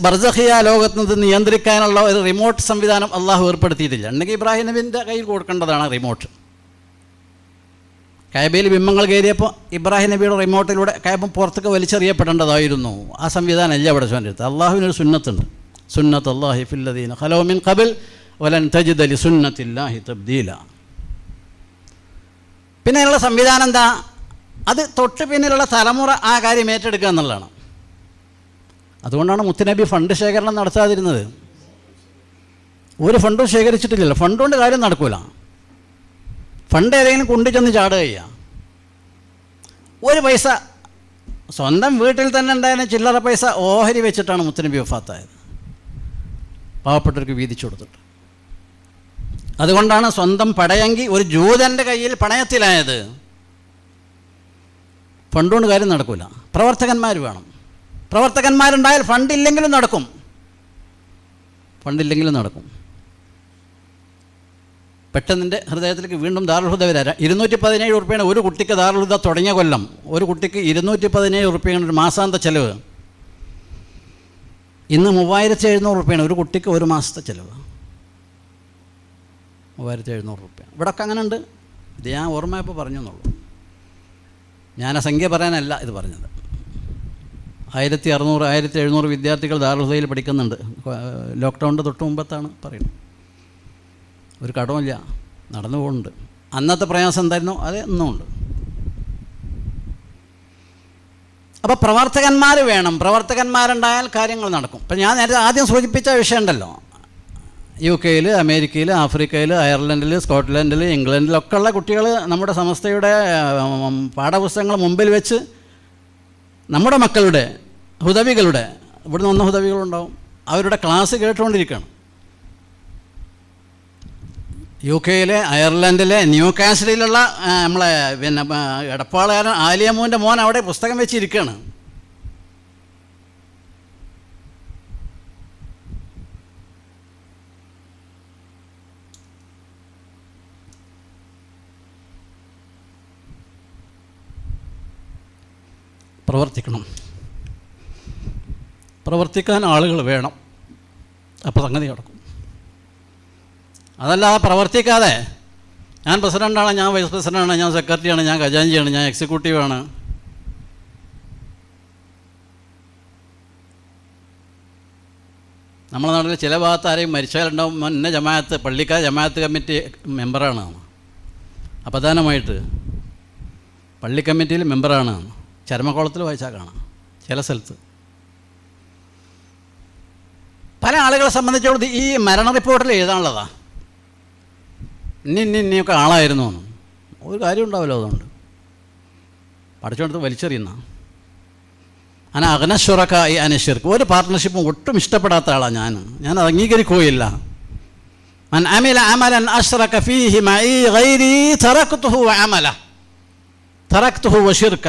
ബർസഖിയ ലോകത്ത് നിന്ന് നിയന്ത്രിക്കാനുള്ള ഒരു റിമോട്ട് സംവിധാനം അള്ളാഹു ഏർപ്പെടുത്തിയിട്ടില്ല. ഉണ്ടെങ്കിൽ ഇബ്രാഹിം നബിൻ്റെ കയ്യിൽ കൊടുക്കേണ്ടതാണ് റിമോട്ട്. കഅബയിൽ ബിംബങ്ങൾ കയറിയപ്പോൾ ഇബ്രാഹിം നബിയുടെ റിമോട്ടിലൂടെ കഅബ പുറത്തേക്ക് വലിച്ചെറിയപ്പെടേണ്ടതായിരുന്നു. ആ സംവിധാനം അല്ല ഇവിടെ ചൊല്ലിയെടുത്ത്. അള്ളാഹുവിനൊരു സുന്നത്തുണ്ട്. സുന്നത്ത് അല്ലാഹി ഫില്ലദീന ഖലൗ മിൻ ഖബൽ വലൻ തജിദ ലിസുന്നത്തില്ലാഹി തബ്ദീല. പിന്നെ അതിനുള്ള സംവിധാനം എന്താ? അത് തൊട്ട് പിന്നിലുള്ള തലമുറ ആ കാര്യം ഏറ്റെടുക്കുക എന്നുള്ളതാണ്. അതുകൊണ്ടാണ് മുത്തുനബി ഫണ്ട് ശേഖരണം നടത്താതിരുന്നത്. ഒരു ഫണ്ടും ശേഖരിച്ചിട്ടില്ലല്ലോ. ഫണ്ട് കൊണ്ട് കാര്യം നടക്കൂല. ഫണ്ട് ഏതെങ്കിലും കൊണ്ടു ചെന്ന് ചാടുക. ഒരു പൈസ സ്വന്തം വീട്ടിൽ തന്നെ ഉണ്ടായിരുന്ന ചില്ലറ പൈസ ഓഹരി വെച്ചിട്ടാണ് മുത്തുനബി വഫാത്തായത്, പാവപ്പെട്ടവർക്ക് വീതിച്ചു കൊടുത്തിട്ട്. അതുകൊണ്ടാണ് സ്വന്തം പടയങ്കി ഒരു ജൂതൻ്റെ കയ്യിൽ പണയത്തിലായത്. ഫണ്ടുകൊണ്ട് കാര്യം നടക്കില്ല. പ്രവർത്തകന്മാർ വേണം. പ്രവർത്തകന്മാരുണ്ടായാൽ ഫണ്ടില്ലെങ്കിലും നടക്കും. പെട്ടെന്ന് എൻ്റെ ഹൃദയത്തിലേക്ക് വീണ്ടും ദാറുൽ ഹുദ വരാം. 217 ഉറുപ്പ്യാണ് ഒരു കുട്ടിക്ക് ദാറുൽ ഹുദ തുടങ്ങിയ കൊല്ലം. ഒരു കുട്ടിക്ക് 217 ഉറുപ്പ്യാണ് ഒരു മാസാന്ത ചെലവ്. ഇന്ന് 3700 ഉറുപ്പ്യാണ് ഒരു കുട്ടിക്ക് ഒരു മാസത്തെ ചിലവ്. 3700 ഉറുപ്പ്യ. ഇവിടെയൊക്കെ അങ്ങനെ ഉണ്ട്. ഇത് ഞാൻ ഓർമ്മയപ്പോൾ പറഞ്ഞു എന്നുള്ളൂ. ഞാൻ ആ സംഖ്യ പറയാനല്ല ഇത് പറഞ്ഞത്. 1600 1700 വിദ്യാർത്ഥികൾ ദാറുൽ ഹുദയിൽ പഠിക്കുന്നുണ്ട്. ലോക്ക്ഡൗണിൻ്റെ തൊട്ട് മുമ്പത്താണ് പറയുന്നത്. ഒരു കടവുമില്ല, നടന്നു പോകുന്നുണ്ട്. അന്നത്തെ പ്രയാസം എന്തായിരുന്നു അത് ഇന്നുമുണ്ട്. അപ്പോൾ പ്രവർത്തകന്മാർ വേണം. പ്രവർത്തകന്മാരുണ്ടായാൽ കാര്യങ്ങൾ നടക്കും. ഇപ്പം ഞാൻ നേരത്തെ ആദ്യം സൂചിപ്പിച്ച വിഷയം ഉണ്ടല്ലോ, UK, അമേരിക്കയിൽ, ആഫ്രിക്കയിൽ, അയർലൻഡിൽ, സ്കോട്ട്ലൻഡിൽ, ഇംഗ്ലണ്ടിലൊക്കെ ഉള്ള കുട്ടികൾ നമ്മുടെ സമസ്തയുടെ പാഠപുസ്തകങ്ങൾ മുമ്പിൽ വെച്ച് നമ്മുടെ മക്കളുടെ ഹുദവികളുടെ ഇവിടുന്ന് വന്ന ഹുദവികളുണ്ടാവും, അവരുടെ ക്ലാസ് കേട്ടുകൊണ്ടിരിക്കുകയാണ്. UK, അയർലൻഡിലെ ന്യൂകാസിലുള്ള നമ്മളെ പിന്നെ എടപ്പാളുകാരൻ ആലിയമോൻ്റെ മോൻ അവിടെ പുസ്തകം വെച്ചിരിക്കുകയാണ്. പ്രവർത്തിക്കാൻ ആളുകൾ വേണം. അപ്പോൾ സംഗതി നടക്കും. അതല്ലാതെ പ്രവർത്തിക്കാതെ ഞാൻ പ്രസിഡൻ്റാണ്, ഞാൻ വൈസ് പ്രസിഡൻ്റാണ്, ഞാൻ സെക്രട്ടറിയാണ്, ഞാൻ ഖജാൻജിയാണ്, ഞാൻ എക്സിക്യൂട്ടീവാണ്, നമ്മുടെ നാട്ടിൽ ചില ഭാഗത്ത് ആരെയും മരിച്ചാലുണ്ടാവും മുന്നേ ജമാഅത്ത് പള്ളിക്കാർ ജമാഅത്ത് കമ്മിറ്റി മെമ്പറാണ്, അപ്രധാനമായിട്ട് പള്ളി കമ്മിറ്റിയിൽ മെമ്പറാണ്. ചരമക്കോളത്തിൽ വായിച്ചാൽ കാണാം ചില സ്ഥലത്ത്. പല ആളുകളെ സംബന്ധിച്ചോളം ഈ മരണ റിപ്പോർട്ടിൽ എഴുതാനുള്ളതാ ഇന്നിയൊക്കെ ആളായിരുന്നു എന്ന്. ഒരു കാര്യം ഉണ്ടാവില്ല. അതുകൊണ്ട് പഠിച്ചോടത്ത് വലിച്ചെറിയുന്ന അനശ്വറക്ക ഈ അനശ്വർക്ക് ഒരു പാർട്ട്ണർഷിപ്പും ഒട്ടും ഇഷ്ടപ്പെടാത്ത ആളാണ് ഞാൻ അത് അംഗീകരിക്കുകയില്ല. മൻ അമില അമലൻ അശ്റക ഫീഹി മഈ ഗൈരി തറക്തുഹു വഅമല. തറക്തുഹു വശിർക്ക,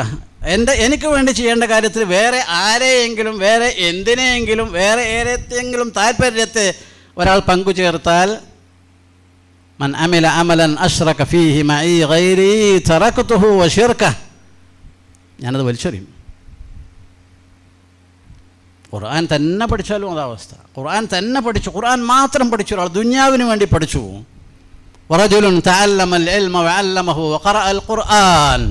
എനിക്ക് വേണ്ടി ചെയ്യേണ്ട കാര്യത്തിൽ വേറെ ആരെയെങ്കിലും, വേറെ എന്തിനെയെങ്കിലും, വേറെ ഏതെങ്കിലും താല്പര്യത്തെ ഒരാൾ പങ്കുചേർത്താൽ, മൻ അമില അമലൻ അശ്റക ഫീഹി മഈ ഗൈരി തറക്തുഹു വശിർക്ക, ഞാനത് വലിച്ചെറിയും. ഖുർആൻ തന്നെ പഠിച്ചാലും അതാവസ്ഥ. ഖുർആൻ തന്നെ പഠിച്ചു, ഖുർആൻ മാത്രം പഠിച്ച ഒരാൾ ദുനിയാവിന് വേണ്ടി പഠിച്ചു. വറജുലുൻ തഅല്ലമൽ ഇൽമ വഅല്ലമഹു വഖറഅൽ ഖുർആൻ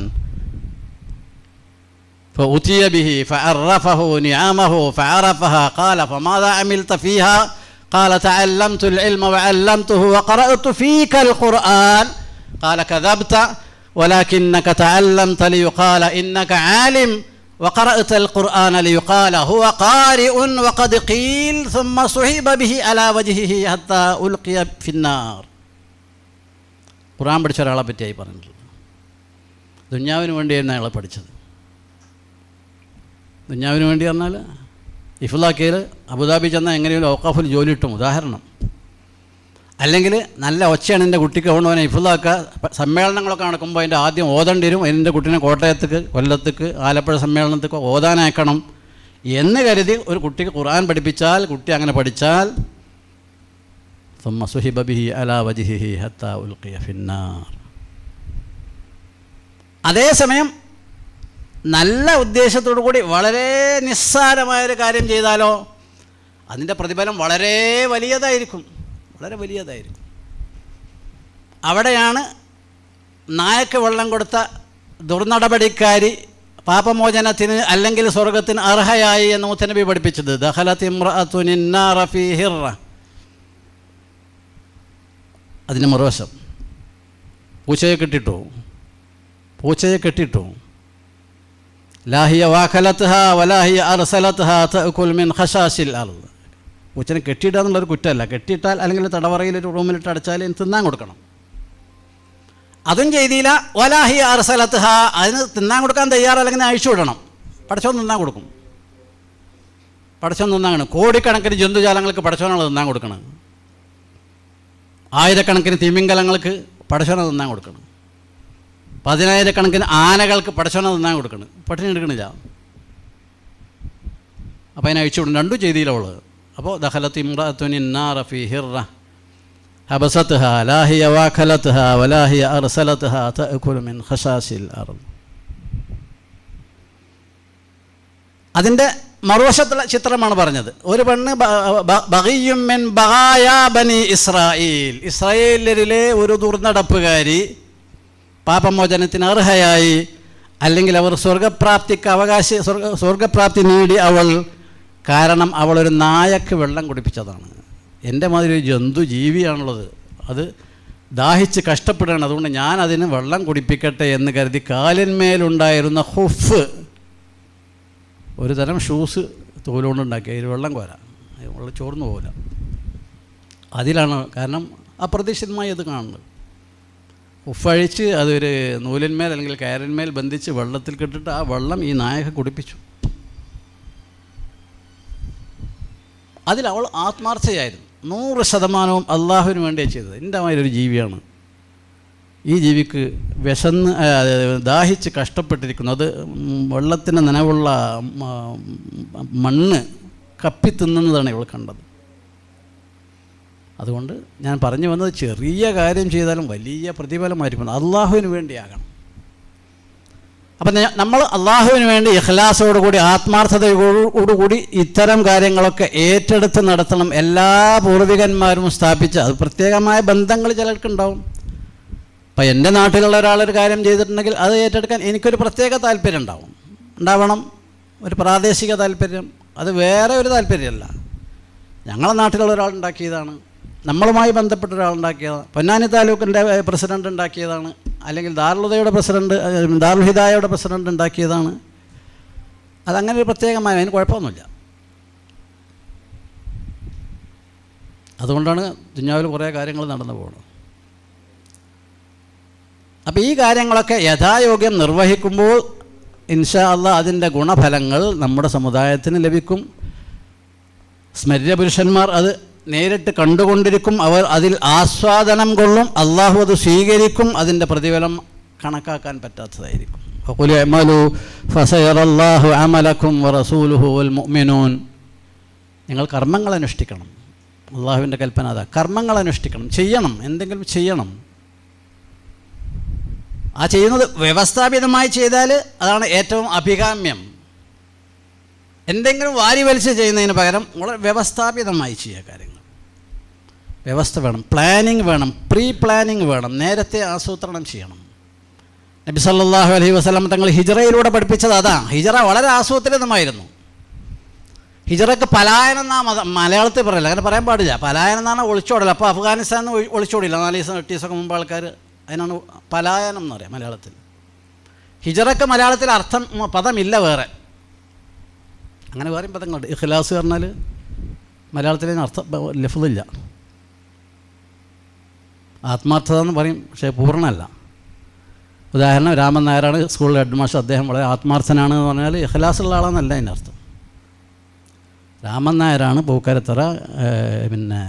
فأتي به فعرفه نعمه فعرفها قال فماذا عملت فيها قال تعلمت العلم وعلمته وقرأت فيك القرآن قال كذبت ولكنك تعلمت ليقال إنك عالم وقرأت القرآن ليقال هو قارئ وقد قيل ثم صحب به على وجهه حتى ألقي في النار. ഖുർആൻ പഠിച്ച ഒരാളെ പറ്റിയായി പറഞ്ഞിട്ടുള്ളത്. ദുന്യാവിന് വേണ്ടിയായിരുന്നു അയാളെ പഠിച്ചത്. ദുന്യാവിന് വേണ്ടി പറഞ്ഞാൽ ഇഫ്ലാക്കിയൽ അബുദാബി ചെന്നാൽ എങ്ങനെയും ഔഖാഫിൽ ജോലി കിട്ടും, ഉദാഹരണം. അല്ലെങ്കിൽ നല്ല ഒച്ചയാണ് എൻ്റെ കുട്ടിക്ക് കൊണ്ടുപോകാൻ ഇഫ്ലാക്കുക. സമ്മേളനങ്ങളൊക്കെ നടക്കുമ്പോൾ അതിൻ്റെ ആദ്യം ഓതേണ്ടി വരും. എൻ്റെ കുട്ടീനെ കോട്ടയത്തേക്ക്, കൊല്ലത്തേക്ക്, ആലപ്പുഴ സമ്മേളനത്തേക്ക് ഓതാനയക്കണം എന്ന് കരുതി ഒരു കുട്ടിക്ക് ഖുർആൻ പഠിപ്പിച്ചാൽ, കുട്ടി അങ്ങനെ പഠിച്ചാൽ, ثم صحب به على وجهه حتى ألقي في النار. അതേസമയം നല്ല ഉദ്ദേശത്തോടു കൂടി വളരെ നിസ്സാരമായൊരു കാര്യം ചെയ്താലോ അതിൻ്റെ പ്രതിഫലം വളരെ വലിയതായിരിക്കും, വളരെ വലിയതായിരിക്കും. അവിടെയാണ് നായക്ക് വെള്ളം കൊടുത്ത ദുർനടപടിക്കാരി പാപമോചനത്തിന് അല്ലെങ്കിൽ സ്വർഗത്തിന് അർഹയായി എന്ന് മുത്തനബി പഠിപ്പിച്ചത്. ദഖലത് ഇംറഅത്തുൻ النار في هرة. അതിന് മറുവശം പൂച്ചയെ കെട്ടിട്ടു ലാഹിയ വാഖലത്ഹ വലാഹിയ അർസലത്ഹ തഅകുൽ മിൻ ഖശാശിൽ അർദ്. പൂച്ചനെ കെട്ടിയിടുക എന്നുള്ളൊരു കുറ്റമല്ല. കെട്ടിയിട്ടാൽ അല്ലെങ്കിൽ തടവറയിലൊരു റൂമിലിട്ട് അടച്ചാൽ തിന്നാൻ കൊടുക്കണം. അതും ചെയ്തില്ല. വലാഹിയ അർസലത്ഹ, അതിന് തിന്നാൻ കൊടുക്കാൻ തയ്യാറല്ലെങ്കിൽ അഴിച്ചു വിടണം. പടച്ചോൻ തിന്നാൻ കൊടുക്കും. പടച്ചോൻ തിന്നാൻ, കോടിക്കണക്കിന് ജന്തുജാലങ്ങൾക്ക് പടച്ചോനാണ് തിന്നാൻ കൊടുക്കണം. ആയിരക്കണക്കിന് തിമിംഗലങ്ങൾക്ക് പടച്ചോന തിന്നാൻ കൊടുക്കണം. 10,000 ആനകൾക്ക് പടച്ചോന തിന്നാൻ കൊടുക്കണം. പട്ടിണി എടുക്കണില്ല. അപ്പോൾ അതിനെ അഴിച്ചു വിടും. രണ്ടും ചെയ്തില്ല അവള്. അപ്പോൾ ദഖലത് ഇംറഅത്തുൻ النار في هرة حبستها لا هي واكلتها ولا هي أرسلتها تأكل من خشاش الأرض. അതിൻ്റെ മറുവശത്തുള്ള ചിത്രമാണ് പറഞ്ഞത്. ഒരു പെണ്ണ് ബഗിയ്യും മിൻ ബഗായാ ബനി ഇസ്രായേൽ, ഇസ്രായേലിലെ ഒരു ദുർനടപ്പുകാരി പാപമോചനത്തിന് അർഹയായി, അല്ലെങ്കിൽ അവർ സ്വർഗപ്രാപ്തിക്ക് സ്വർഗപ്രാപ്തി നേടി അവൾ, കാരണം അവളൊരു നായക്ക് വെള്ളം കുടിപ്പിച്ചതാണ്. എൻ്റെ മാതിരി ഒരു ജന്തു ജീവിയാണുള്ളത്, അത് ദാഹിച്ച് കഷ്ടപ്പെടുകയാണ്, അതുകൊണ്ട് ഞാൻ അതിന് വെള്ളം കുടിപ്പിക്കട്ടെ എന്ന് കരുതി കാലിന്മേലുണ്ടായിരുന്ന ഹുഫ്, ഒരു തരം ഷൂസ് തോലുകൊണ്ടുണ്ടാക്കി, അതിൽ വെള്ളം കോരാ, വെള്ളം ചോർന്നു പോകില്ല. അതിലാണ് കാരണം അപ്രതീക്ഷിതമായി അത് കാണുന്നത്. ഉഫഴിച്ച് അതൊരു നൂലിന്മേൽ അല്ലെങ്കിൽ കയറിന്മേൽ ബന്ധിച്ച് വെള്ളത്തിൽ കിട്ടിട്ട് ആ വെള്ളം ഈ നായക കുടിപ്പിച്ചു. അതിൽ അവൾ ആത്മാർത്ഥയായിരുന്നു. 100% അള്ളാഹുവിന് വേണ്ടിയാണ് ചെയ്തത്. എൻ്റെ മാതിരി ജീവിയാണ് ഈ ജീവിക്ക് വിശന്ന് ദാഹിച്ച് കഷ്ടപ്പെട്ടിരിക്കുന്നു. അത് വെള്ളത്തിന് നനവുള്ള മണ്ണ് കപ്പി തിന്നുന്നതാണ് ഇവൾ കണ്ടത്. അതുകൊണ്ട് ഞാൻ പറഞ്ഞു വന്നത്, ചെറിയ കാര്യം ചെയ്താലും വലിയ പ്രതിഫലമായിരിക്കും. അള്ളാഹുവിന് വേണ്ടിയാകണം. അപ്പം നമ്മൾ അള്ളാഹുവിന് വേണ്ടി ഇഖ്ലാസോടുകൂടി ആത്മാർത്ഥതയോടുകൂടി ഇത്തരം കാര്യങ്ങളൊക്കെ ഏറ്റെടുത്ത് നടത്തണം. എല്ലാ പൂർവികന്മാരും സ്ഥാപിച്ച അത് പ്രത്യേകമായ ബന്ധങ്ങൾ ചിലർക്കുണ്ടാവും. അപ്പം എൻ്റെ നാട്ടിലുള്ള ഒരാളൊരു കാര്യം ചെയ്തിട്ടുണ്ടെങ്കിൽ അത് ഏറ്റെടുക്കാൻ എനിക്കൊരു പ്രത്യേക താല്പര്യം ഉണ്ടാവണം, ഒരു പ്രാദേശിക താല്പര്യം. അത് വേറെ ഒരു താല്പര്യമല്ല. ഞങ്ങളുടെ നാട്ടിലുള്ള ഒരാളുണ്ടാക്കിയതാണ്, നമ്മളുമായി ബന്ധപ്പെട്ട ഒരാളുണ്ടാക്കിയതാണ്, പൊന്നാനി താലൂക്കിൻ്റെ പ്രസിഡൻ്റ് ഉണ്ടാക്കിയതാണ്, അല്ലെങ്കിൽ ദാറുൽഹുദയുടെ പ്രസിഡൻ്റ്, ദാറുൽ ഹിദായയുടെ പ്രസിഡൻ്റ് ഉണ്ടാക്കിയതാണ്. അതങ്ങനെ ഒരു പ്രത്യേകമായ, അതിന് കുഴപ്പമൊന്നുമില്ല. അതുകൊണ്ടാണ് ദുനിയാവിൽ കുറേ കാര്യങ്ങൾ നടന്നു പോകുന്നത്. അപ്പോൾ ഈ കാര്യങ്ങളൊക്കെ യഥായോഗ്യം നിർവഹിക്കുമ്പോൾ ഇൻഷാ അല്ലാഹ് അതിൻ്റെ ഗുണഫലങ്ങൾ നമ്മുടെ സമുദായത്തിന് ലഭിക്കും. സ്മര്യപുരുഷന്മാർ അത് നേരിട്ട് കണ്ടുകൊണ്ടിരിക്കും. അവർ അതിൽ ആസ്വാദനം കൊള്ളും. അള്ളാഹു അത് സ്വീകരിക്കും. അതിൻ്റെ പ്രതിഫലം കണക്കാക്കാൻ പറ്റാത്തതായിരിക്കും. ഫഖുൽ ഇഅ്മലൂ ഫസയറല്ലാഹു അമലക്കും വറസൂലുഹു വൽ മുഅ്മിനൂൻ. നിങ്ങൾ കർമ്മങ്ങൾ അനുഷ്ഠിക്കണം. അള്ളാഹുവിൻ്റെ കൽപ്പന അതാ, കർമ്മങ്ങൾ അനുഷ്ഠിക്കണം, ചെയ്യണം, എന്തെങ്കിലും ചെയ്യണം. ആ ചെയ്യുന്നത് വ്യവസ്ഥാപിതമായി ചെയ്താൽ അതാണ് ഏറ്റവും അഭികാമ്യം. എന്തെങ്കിലും വാരി വലിച്ച് ചെയ്യുന്നതിന് പകരം വളരെ വ്യവസ്ഥാപിതമായി ചെയ്യുക കാര്യങ്ങൾ. വ്യവസ്ഥ വേണം, പ്ലാനിങ് വേണം, പ്രീ പ്ലാനിങ് വേണം, നേരത്തെ ആസൂത്രണം ചെയ്യണം. നബി സല്ലല്ലാഹു അലൈഹി വസല്ലം തങ്ങൾ ഹിജറയിലൂടെ പഠിപ്പിച്ചത് അതാ. ഹിജറ വളരെ ആസൂത്രിതമായിരുന്നു. ഹിജറക്ക് പലായനം എന്നാ മലയാളത്തിൽ പറയില്ല, അങ്ങനെ പറയാൻ പാടില്ല. പലായനം എന്നാണ് ഒളിച്ചോടൽ. അപ്പോൾ അഫ്ഗാനിസ്ഥാനിൽ നിന്ന് ഒളിച്ചോടില്ല 4 ദിവസം 8 ദിവസമൊക്കെ മുമ്പ് ആൾക്കാർ, അതിനാണ് പലായനം എന്ന് പറയാം മലയാളത്തിൽ. ഹിജറക്ക് മലയാളത്തിൽ അർത്ഥം പദമില്ല വേറെ, അങ്ങനെ വേറെയും പദങ്ങളുണ്ട്. ഇഖ്ലാസ് പറഞ്ഞാൽ മലയാളത്തിൽ അർത്ഥം ലഫ്ളില്ല. ആത്മാർത്ഥത എന്ന് പറയും, പക്ഷേ പൂർണ്ണമല്ല. ഉദാഹരണം, രാമൻ നായരാണ് സ്കൂളിൽ ഹെഡ് മാസ്റ്റർ, അദ്ദേഹം വളരെ ആത്മാർത്ഥനാണ് എന്ന് പറഞ്ഞാൽ ഇഖ്ലാസുള്ള ആളെന്നല്ല അതിൻ്റെ അർത്ഥം. രാമൻ നായരാണ് പൂക്കരത്തറ പിന്നെ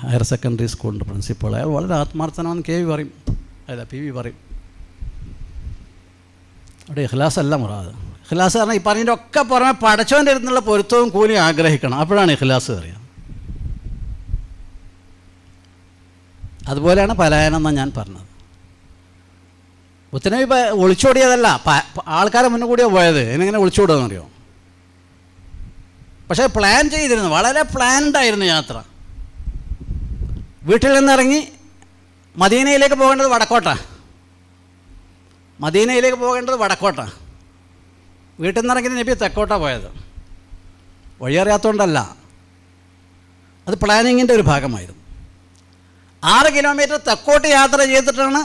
ഹയർ സെക്കൻഡറി സ്കൂളിൻ്റെ പ്രിൻസിപ്പൾ, അയാൾ വളരെ ആത്മാർത്ഥനാണെന്ന് KV പറയും, അല്ല PV പറയും. അവിടെ ഇഖ്ലാസ് അല്ല മുറാദ്. ഇഖ്ലാസ് പറഞ്ഞാൽ ഈ പറഞ്ഞതിൻ്റെ ഒക്കെ പുറമെ പടച്ചവൻ്റെ അടുത്തുള്ള പൊരുത്തവും കൂലിയും ആഗ്രഹിക്കണം, അപ്പോഴാണ് ഇഖ്ലാസ് പറയുക. അതുപോലെയാണ് പലായനം എന്നാണ് ഞാൻ പറഞ്ഞത്. മുത്തനബി ഒളിച്ചോടിയതല്ല, ആൾക്കാരെ മുന്നേ കൂടിയാണ് പോയത്. എന്നിങ്ങനെ ഒളിച്ചോടുകയെന്ന് അറിയോ? പക്ഷേ പ്ലാൻ ചെയ്തിരുന്നു, വളരെ പ്ലാൻഡായിരുന്നു യാത്ര. വീട്ടിൽ നിന്നിറങ്ങി മദീനയിലേക്ക് പോകേണ്ടത് വടക്കോട്ടാണ്. മദീനയിലേക്ക് പോകേണ്ടത് വടക്കോട്ടാണ്. വീട്ടിൽ നിന്നിറങ്ങി നബി തെക്കോട്ടാണ് പോയത്. വഴിയറിയാത്തതുകൊണ്ടല്ല, അത് പ്ലാനിങ്ങിൻ്റെ ഒരു ഭാഗമായിരുന്നു. 6 കിലോമീറ്റർ തെക്കോട്ട് യാത്ര ചെയ്തിട്ടാണ്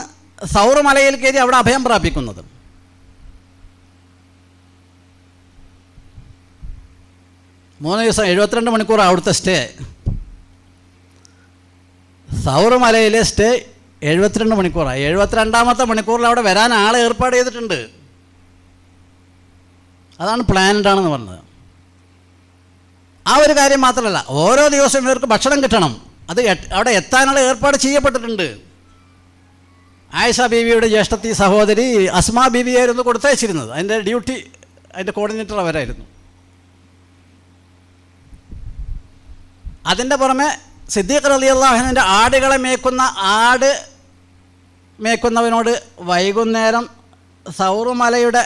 സൗർ മലയിൽ കയറി അവിടെ അഭയം പ്രാപിക്കുന്നത്. മൂന്ന് ദിവസം 72 മണിക്കൂർ അവിടുത്തെ സ്റ്റേ. സൗർ മലയിലെ സ്റ്റേ 72 മണിക്കൂറാണ്. 72ാമത്തെ മണിക്കൂറിൽ അവിടെ വരാൻ ആളെ ഏർപ്പാട് ചെയ്തിട്ടുണ്ട്. അതാണ് പ്ലാൻഡാണെന്ന് പറഞ്ഞത്. ആ ഒരു കാര്യം മാത്രമല്ല, ഓരോ ദിവസവും ഇവർക്ക് ഭക്ഷണം കിട്ടണം. അത് അവിടെ എത്താനുള്ള ഏർപ്പാട് ചെയ്യപ്പെട്ടിട്ടുണ്ട്. ആയിഷ ബീവിയുടെ ജ്യേഷ്ഠത്തി സഹോദരി അസ്മാ ബീവിയായിരുന്നു കൊടുത്തയച്ചിരുന്നത്. അതിൻ്റെ ഡ്യൂട്ടി, അതിൻ്റെ കോർഡിനേറ്റർ അവരായിരുന്നു. അതിൻ്റെ പുറമെ സിദ്ദീഖ് റളിയല്ലാഹു അൻഹുവിൻ്റെ ആടുകളെ മേക്കുന്നവനോട് വൈകുന്നേരം സൗറുമലയുടെ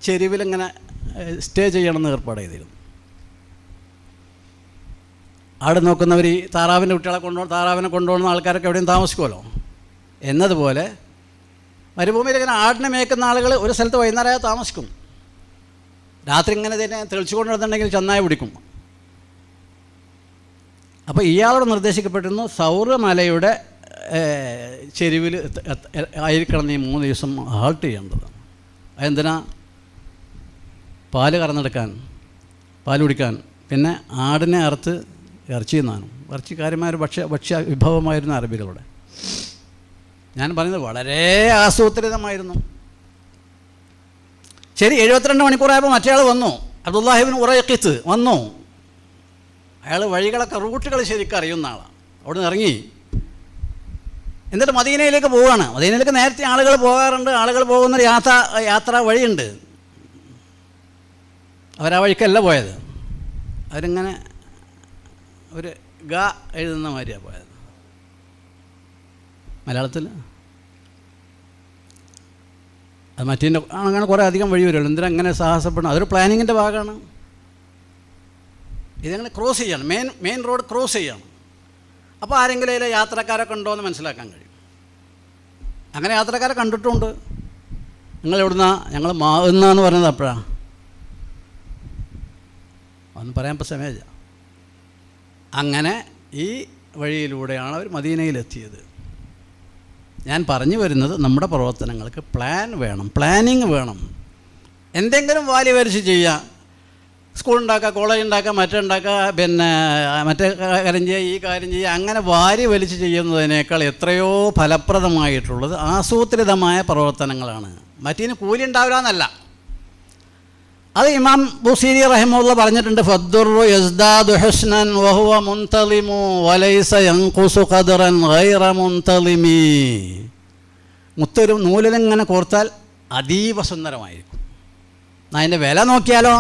ചെരുവിലിങ്ങനെ സ്റ്റേ ചെയ്യണമെന്ന് ഏർപ്പാട് ചെയ്തിരുന്നു. ആട് നോക്കുന്നവർ ഈ താറാവിൻ്റെ കുട്ടികളെ താറാവിനെ കൊണ്ടുപോകുന്ന ആൾക്കാരൊക്കെ എവിടെയും താമസിക്കുമല്ലോ. എന്നതുപോലെ മരുഭൂമിയിൽ ഇങ്ങനെ ആടിനെ മേക്കുന്ന ആളുകൾ ഒരു സ്ഥലത്ത് വൈകുന്നേരമായി താമസിക്കും. രാത്രി ഇങ്ങനെ തന്നെ തെളിച്ചു കൊണ്ടുവരുന്നുണ്ടെങ്കിൽ ചെന്നായി പിടിക്കും. അപ്പോൾ ഇയാളോട് നിർദ്ദേശിക്കപ്പെട്ടിരുന്നു സൗർ മലയുടെ ചെരുവിൽ ആയിരിക്കണം ഈ 3 ദിവസം ഹാൾട്ട് ചെയ്യേണ്ടത്. അതെന്തിനാ? പാല് കറന്നെടുക്കാൻ, പാൽ കുടിക്കാൻ, പിന്നെ ആടിനെ അറുത്ത് ഇറച്ചി തിന്നാനും. ഇറച്ചിക്കാരന്മാർ ഭക്ഷ്യ വിഭവമായിരുന്നു അറബികളുടെ. ഞാൻ പറയുന്നത് വളരെ ആസൂത്രിതമായിരുന്നു. ശരി, 72 മണിക്കൂറായപ്പോൾ മറ്റേ ആൾ വന്നു, അബ്ദുല്ലാഹി ഇബ്നു ഉറൈഖിത്ത് വന്നു. അയാൾ വഴികളൊക്കെ റൂട്ടുകൾ ശരിക്കും അറിയുന്ന ആളാണ്. അവിടെ നിന്ന് ഇറങ്ങി എന്നിട്ട് മദീനയിലേക്ക് പോവുകയാണ്. മദീനയിലേക്ക് നേരത്തെ ആളുകൾ പോകാറുണ്ട്. ആളുകൾ പോകുന്നൊരു യാത്രാ വഴിയുണ്ട്. അവരാ വഴിക്കല്ല പോയത്. അവരിങ്ങനെ ഒരു ഗ എഴുതുന്ന മാതിരിയാണ് പോയത്. മലയാളത്തിൽ അത് മറ്റേ അങ്ങനെ കുറേ അധികം വഴി വരുള്ളൂ. എന്തിനാ അങ്ങനെ സാഹസപ്പെടണം? അതൊരു പ്ലാനിങ്ങിൻ്റെ ഭാഗമാണ്. ഇതങ്ങനെ ക്രോസ് ചെയ്യണം, മെയിൻ റോഡ് ക്രോസ് ചെയ്യണം. അപ്പോൾ ആരെങ്കിലും അതിലെ യാത്രക്കാരൊക്കെ ഉണ്ടോ എന്ന് മനസ്സിലാക്കാൻ കഴിയും. അങ്ങനെ യാത്രക്കാരെ കണ്ടിട്ടുമുണ്ട്. നിങ്ങൾ എവിടുന്നാ? ഞങ്ങൾ മാവുന്നാന്ന് പറഞ്ഞത് അപ്പോഴാണ്. ഒന്നും പറയാൻ ഇപ്പോൾ സമയമില്ല. അങ്ങനെ ഈ വഴിയിലൂടെയാണ് അവർ മദീനയിലെത്തിയത്. ഞാൻ പറഞ്ഞു വരുന്നത്, നമ്മുടെ പ്രവർത്തനങ്ങൾക്ക് പ്ലാൻ വേണം, പ്ലാനിങ് വേണം. എന്തെങ്കിലും വാരി വരിച്ച് ചെയ്യുക, സ്കൂൾ ഉണ്ടാക്കുക, കോളേജ് ഉണ്ടാക്കുക, മറ്റുണ്ടാക്കുക, പിന്നെ മറ്റേ കാര്യം ചെയ്യുക, ഈ കാര്യം ചെയ്യുക, അങ്ങനെ വാരി വലിച്ച് ചെയ്യുന്നതിനേക്കാൾ എത്രയോ ഫലപ്രദമായിട്ടുള്ളത് ആസൂത്രിതമായ പ്രവർത്തനങ്ങളാണ്. മറ്റേന് കൂലി ഉണ്ടാവില്ല എന്നല്ല. അത് ഇമാം ബുസീരി റഹിമഹുല്ലാഹ് പറഞ്ഞിട്ടുണ്ട്, ഫദ്ദുറു യസ്ദാദു ഹുസ്നൻ വഹുവ മുൻതളിമു വലൈസ യൻഖുസു ഖദറൻ ഗൈറ മുൻതളിമി. മുത്തൊരു നൂലിലിങ്ങനെ കോർത്താൽ അതീവ സുന്ദരമായിരിക്കും. അതിൻ്റെ വില നോക്കിയാലോ,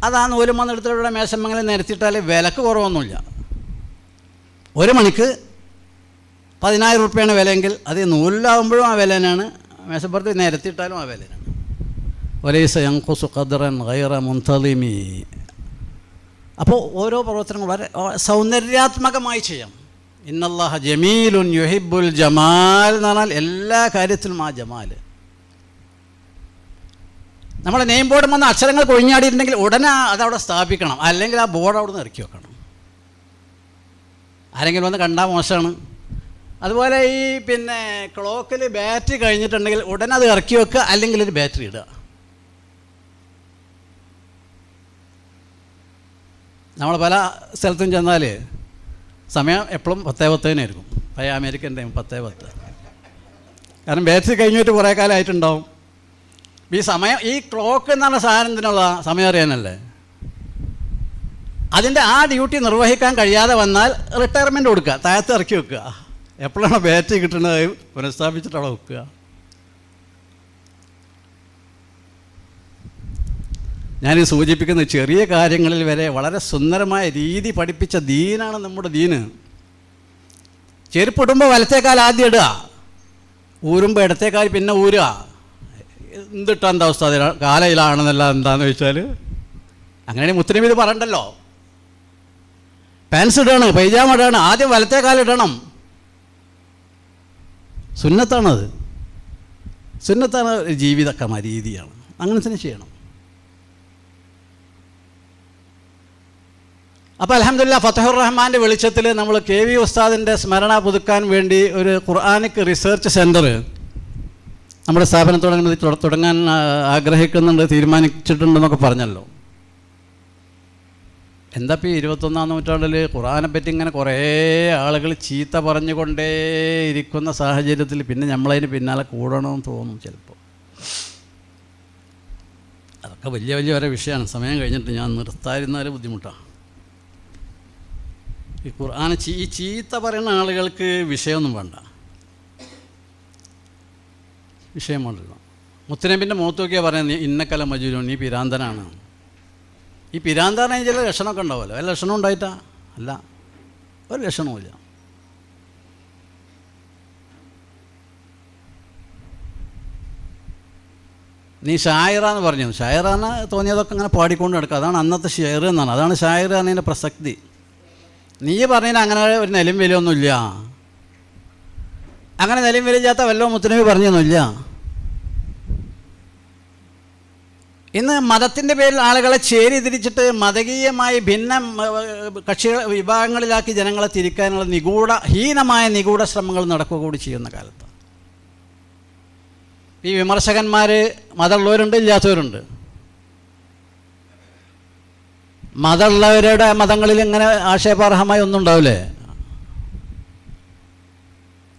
അത് ആ നൂലും വന്നെടുത്തിവിടെ മേശമംഗലം നിരത്തിയിട്ടാൽ വിലക്ക് കുറവൊന്നുമില്ല. ഒരു മണിക്ക് 10,000 റുപ്യാണ് വിലയെങ്കിൽ അത് നൂലിലാവുമ്പോഴും ആ വില തന്നെയാണ്, മേശപ്പുറത്ത് നിരത്തിയിട്ടാലും ആ വില തന്നെയാണ്. വലൈസ യൻഖുസു ഖദ്റൻ ഗൈറ മുൻതളിമി. അപ്പോൾ ഓരോ പ്രവർത്തനങ്ങളും വളരെ സൗന്ദര്യാത്മകമായി ചെയ്യാം. ഇന്നല്ലാഹ ജമീലുൻ യുഹിബ്ബുൽ ജമാൽ എന്ന് പറഞ്ഞാൽ എല്ലാ കാര്യത്തിലും ആ ജമാൽ. നമ്മളെ നെയിം ബോർഡ് വന്ന അക്ഷരങ്ങൾ കൊഴിഞ്ഞാടിയിട്ടുണ്ടെങ്കിൽ ഉടനെ അതവിടെ സ്ഥാപിക്കണം, അല്ലെങ്കിൽ ആ ബോർഡ് അവിടെ നിന്ന് ഇറക്കി വെക്കണം. ആരെങ്കിലും വന്ന് കണ്ടാൽ മോശമാണ്. അതുപോലെ ഈ ക്ലോക്കിൽ ബാറ്ററി കഴിഞ്ഞിട്ടുണ്ടെങ്കിൽ ഉടനെ അത് ഇറക്കി വെക്കുക, അല്ലെങ്കിൽ ഒരു ബാറ്ററി ഇടുക. നമ്മൾ പല സ്ഥലത്തും ചെന്നാൽ സമയം എപ്പോഴും 10:10 പഴയ അമേരിക്കൻ ടൈം 10:10. കാരണം ബാറ്ററി കഴിഞ്ഞിട്ട് കുറേ കാലമായിട്ടുണ്ടാവും. ഈ സമയം, ഈ ക്ലോക്ക് എന്നുള്ള സാധനത്തിനുള്ള സമയം അറിയാനല്ലേ. അതിൻ്റെ ആ ഡ്യൂട്ടി നിർവഹിക്കാൻ കഴിയാതെ വന്നാൽ റിട്ടയർമെൻറ്റ് കൊടുക്കുക, താഴത്ത് ഇറക്കി വെക്കുക. എപ്പോഴാണ് ബാറ്ററി കിട്ടുന്നത് പുനഃസ്ഥാപിച്ചിട്ട് അവിടെ വെക്കുക. ഞാനീ സൂചിപ്പിക്കുന്ന ചെറിയ കാര്യങ്ങളിൽ വരെ വളരെ സുന്ദരമായ രീതി പഠിപ്പിച്ച ദീനാണ് നമ്മുടെ ദീന്. ചെരുപ്പിടുമ്പോൾ വലത്തേക്കാൽ ആദ്യം ഇടുക, ഊരുമ്പോൾ ഇടത്തേക്കാൽ പിന്നെ ഊരുക. എന്തിട്ടാ എന്താ അവസ്ഥ, കാലയിലാണെന്നല്ല എന്താണെന്ന് ചോദിച്ചാൽ അങ്ങനെ മുസ്ലിം ഇത് പറയണ്ടല്ലോ. പാൻസ് ഇടണം, പൈജാമ ഇടണം, ആദ്യം വലത്തേക്കാൽ ഇടണം. സുന്നത്താണത്, സുന്നത്താണ് ജീവിതക്രമ രീതിയാണ്, അങ്ങനെ തന്നെ ചെയ്യണം. അപ്പോൾ അൽഹംദുലില്ലാ ഫതഹുർ റഹ്മാൻ്റെ വെളിച്ചത്തിൽ നമ്മൾ KV ഉസ്താദിൻ്റെ സ്മരണ പുതുക്കാൻ വേണ്ടി ഒരു ഖുർആനിക് റിസർച്ച് സെൻറ്റർ നമ്മുടെ സ്ഥാപനത്തോടനുബന്ധിച്ച് തുടങ്ങാൻ ആഗ്രഹിക്കുന്നുണ്ട്, തീരുമാനിച്ചിട്ടുണ്ടെന്നൊക്കെ പറഞ്ഞല്ലോ. എന്താ ഇപ്പോൾ 21-ാം നൂറ്റാണ്ടിൽ ഖുർആനെ പറ്റി ഇങ്ങനെ കുറേ ആളുകൾ ചീത്ത പറഞ്ഞുകൊണ്ടേ ഇരിക്കുന്ന സാഹചര്യത്തിൽ പിന്നെ നമ്മളതിന് പിന്നാലെ കൂടണമെന്ന് തോന്നും ചിലപ്പോൾ. അതൊക്കെ വലിയ വലിയ ഓരോ വിഷയമാണ്. സമയം കഴിഞ്ഞിട്ട് ഞാൻ നിർത്താതിരുന്നാൽ ബുദ്ധിമുട്ടാണ്. ഈ ഖുർആൻ ഈ ചീത്ത പറയുന്ന ആളുകൾക്ക് വിഷയമൊന്നും വേണ്ട, വിഷയം വേണ്ടല്ലോ. മുത്തനബിൻ്റെ മുഖത്ത് നോക്കിയാൽ പറയുന്നത് ഇന്നക്കല മജൂരൻ, നീ പിരാന്തനാണ്. ഈ പിരാന്തനായ ചില ലക്ഷണമൊക്കെ ഉണ്ടാവുമല്ലോ, വല്ല ലക്ഷണം ഉണ്ടായിട്ടാ? അല്ല, ഒരു ലക്ഷണവുമില്ല. നീ ഷായറ എന്ന് പറഞ്ഞു, ഷായറാന്ന് തോന്നിയതൊക്കെ അങ്ങനെ പാടിക്കൊണ്ട് നടക്കുക, അതാണ് അന്നത്തെ ഷെയർ എന്നാണ്, അതാണ് ഷായർ എന്നതിൻ്റെ പ്രസക്തി. നീ പറഞ്ഞതിന് അങ്ങനെ ഒരു നിലയും വിലയൊന്നുമില്ല, അങ്ങനെ നിലയും വിലയില്ലാത്ത വല്ലോ മുത്തനബി പറഞ്ഞൊന്നുമില്ല. ഇന്ന് മതത്തിൻ്റെ പേരിൽ ആളുകളെ ചേരി തിരിച്ചിട്ട് മതകീയമായി ഭിന്ന വിഭാഗങ്ങളിലാക്കി ജനങ്ങളെ തിരിക്കാനുള്ള ഹീനമായ നിഗൂഢ ശ്രമങ്ങൾ നടക്കുക കൂടി ചെയ്യുന്ന കാലത്ത് ഈ വിമർശകന്മാർ മതമുള്ളവരുണ്ട്, ഇല്ലാത്തവരുണ്ട്. മതമുള്ളവരുടെ മതങ്ങളിൽ ഇങ്ങനെ ആക്ഷേപാർഹമായി ഒന്നും ഉണ്ടാവില്ലേ?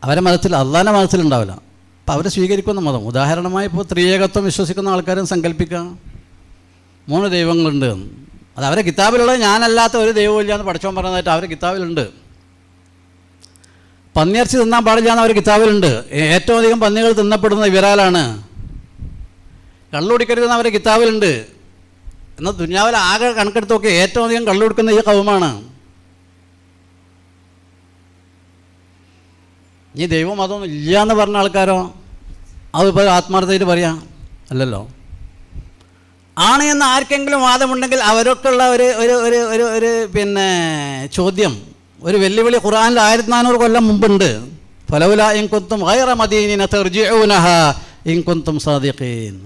അവരെ മതത്തിൽ, അള്ളാൻ്റെ മതത്തിലുണ്ടാവില്ല. അപ്പം അവരെ സ്വീകരിക്കുന്ന മതം, ഉദാഹരണമായി ഇപ്പോൾ ത്രിയേകത്വം വിശ്വസിക്കുന്ന ആൾക്കാരും സങ്കല്പിക്കാം 3 ദൈവങ്ങളുണ്ട്. അത് അവരെ കിതാബിലുള്ളത്, ഞാനല്ലാത്ത ഒരു ദൈവവും ഇല്ല എന്ന് പഠിച്ചോൻ പറഞ്ഞതായിട്ട് അവരെ കിതാബിലുണ്ട്. പന്നിയിറച്ചി തിന്നാൻ പാടില്ല എന്ന് അവർ കിതാബിലുണ്ട്. ഏറ്റവും അധികം പന്നികൾ തിന്നപ്പെടുന്ന ഇവരാലാണ്. കള്ളുകുടിക്കരുതെന്ന് അവരെ കിതാബിലുണ്ട്. എന്നാൽ ദുനിയാവിൽ ആകെ കണക്കെടുത്ത് നോക്കി ഏറ്റവും അധികം കള്ളുകുടിക്കുന്ന ഈ കൗമാണ്. ഈ ദൈവം അതൊന്നും ഇല്ല എന്ന് പറഞ്ഞ ആൾക്കാരോ അതിപ്പോൾ ആത്മാർത്ഥമായിട്ട് പറയാം അല്ലല്ലോ. ആണ് എന്ന് ആർക്കെങ്കിലും വാദമുണ്ടെങ്കിൽ അവരൊക്കെയുള്ള ഒരു ചോദ്യം, ഒരു വെല്ലുവിളി ഖുർആനിൽ 1400 കൊല്ലം മുമ്പുണ്ട്. ഫലൗലാ ഇൻ കുന്തും ഗൈറ മദീനിന തർജിഊനഹാ ഇൻ കുന്തും സാദിഖീൻ.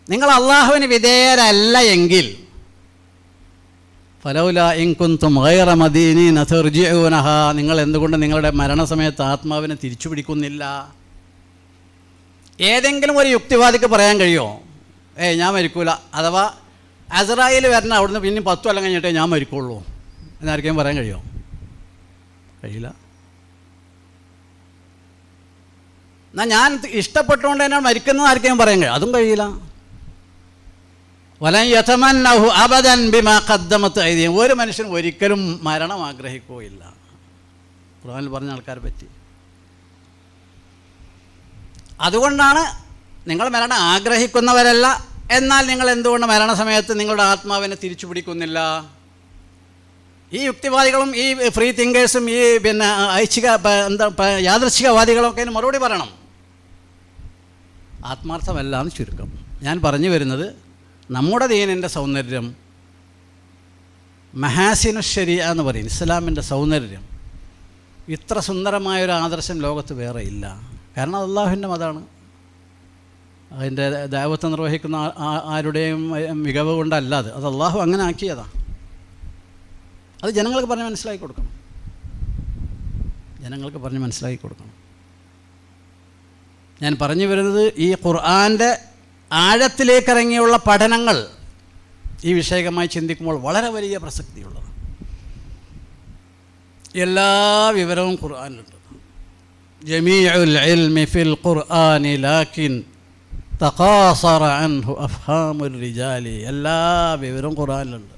നിങ്ങൾ അള്ളാഹുവിന് വിധേയരല്ല എങ്കിൽ ഫലൗലാ ഇൻ കുന്തും ഗൈറ മദീനിന തർജിഊനഹാ, നിങ്ങൾ എന്തുകൊണ്ട് നിങ്ങളുടെ മരണസമയത്ത് ആത്മാവിനെ തിരിച്ചു പിടിക്കുന്നില്ല? ഏതെങ്കിലും ഒരു യുക്തിവാദിക്ക് പറയാൻ കഴിയുമോ ഞാൻ മരിക്കൂല, അഥവാ അസ്രായേൽ വരണം അവിടുന്ന് പിന്നെ 10 കൊല്ലം കഴിഞ്ഞിട്ടേ ഞാൻ മരിക്കുള്ളൂ എന്നാർക്കും പറയാൻ കഴിയുമോ? കഴിയില്ല. എന്നാൽ ഞാൻ ഇഷ്ടപ്പെട്ടുകൊണ്ട് തന്നെ മരിക്കുന്നത് ആർക്കും പറയാൻ കഴിയും, അതും കഴിയില്ല. വലൻ യതമന്നഹു അബദൻ ബിമാ ഖദ്ദമത് ഐദിഹിം, ഒരു മനുഷ്യനും ഒരിക്കലും മരണം ആഗ്രഹിക്കുകയില്ല. ഖുർആനിൽ പറഞ്ഞ ആൾക്കാരെ പറ്റി. അതുകൊണ്ടാണ് നിങ്ങൾ മരണം ആഗ്രഹിക്കുന്നവരല്ല, എന്നാൽ നിങ്ങൾ എന്തുകൊണ്ട് മരണസമയത്ത് നിങ്ങളുടെ ആത്മാവിനെ തിരിച്ചു പിടിക്കുന്നില്ല? ഈ യുക്തിവാദികളും ഈ ഫ്രീ തിങ്കേഴ്സും ഈ യാദൃച്ഛികവാദികളൊക്കെ അതിന് മറുപടി പറയണം. ആത്മാർത്ഥമല്ല എന്ന് ചുരുക്കം. ഞാൻ പറഞ്ഞു വരുന്നത്, നമ്മുടെ ദീനിൻ്റെ സൗന്ദര്യം, മഹാസിനു ശരിയ എന്ന് പറയും, ഇസ്ലാമിൻ്റെ സൗന്ദര്യം, ഇത്ര സുന്ദരമായൊരു ആദർശം ലോകത്ത് വേറെ ഇല്ല. കാരണം അത് അള്ളാഹുവിൻ്റെ മതമാണ്. അതിൻ്റെ ദഅവത്ത് നിർവഹിക്കുന്ന ആരുടെയും മികവ് കൊണ്ടല്ല, അത് അള്ളാഹു അങ്ങനെ ആക്കിയതാണ്. അത് ജനങ്ങൾക്ക് പറഞ്ഞ് മനസ്സിലാക്കി കൊടുക്കണം. ഞാൻ പറഞ്ഞു വരുന്നത്, ഈ ഖുർആൻ്റെ ആഴത്തിലേക്കിറങ്ങിയുള്ള പഠനങ്ങൾ ഈ വിഷയകമായി ചിന്തിക്കുമ്പോൾ വളരെ വലിയ പ്രസക്തിയുള്ളതാണ്. എല്ലാ വിവരവും ഖുർആനിലുണ്ട്. ജമീഉൽ ഇൽമി ഫിൽ ഖുർആനി ലാകിൻ തഖാസറ അൻഹു അഫ്ഹാമുർ റിജാലി. എല്ലാ വിവരവും ഖുർആനിലുണ്ട്.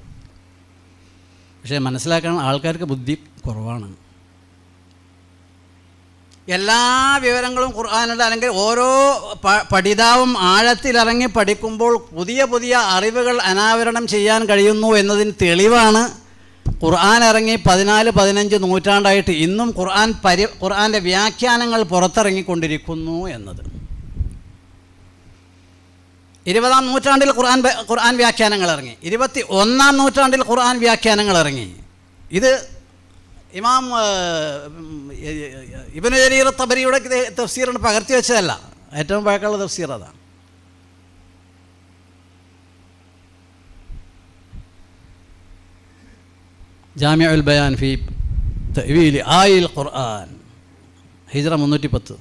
പക്ഷേ മനസ്സിലാക്കാൻ ആൾക്കാർക്ക് ബുദ്ധി കുറവാണ്. എല്ലാ വിവരങ്ങളും ഖുർആനിലുണ്ട്. അല്ലെങ്കിൽ ഓരോ പഠിതാവും ആഴത്തിലിറങ്ങി പഠിക്കുമ്പോൾ പുതിയ പുതിയ അറിവുകൾ അനാവരണം ചെയ്യാൻ കഴിയുന്നു എന്നതിന് തെളിവാണ് ഖുർആൻ ഇറങ്ങി 14-15 നൂറ്റാണ്ടായിട്ട് ഇന്നും ഖുർആൻ്റെ വ്യാഖ്യാനങ്ങൾ പുറത്തിറങ്ങിക്കൊണ്ടിരിക്കുന്നു എന്നത്. 20-ാം നൂറ്റാണ്ടിൽ ഖുർആൻ വ്യാഖ്യാനങ്ങൾ ഇറങ്ങി, 21-ാം നൂറ്റാണ്ടിൽ ഖുർആൻ വ്യാഖ്യാനങ്ങൾ ഇറങ്ങി. ഇത് ഇമാം ഇബ്നു ജരീർ തബരിയുടെ തഫ്സീറിന് പകർത്തി വെച്ചതല്ല, ഏറ്റവും പഴക്കമുള്ള തഫ്സീർ അതാണ്. ജാമിഉൽ ബയാൻ ഫി തഅ്വീൽ ആയിൽ ഖുർആൻ, ഹിജ്റ 310.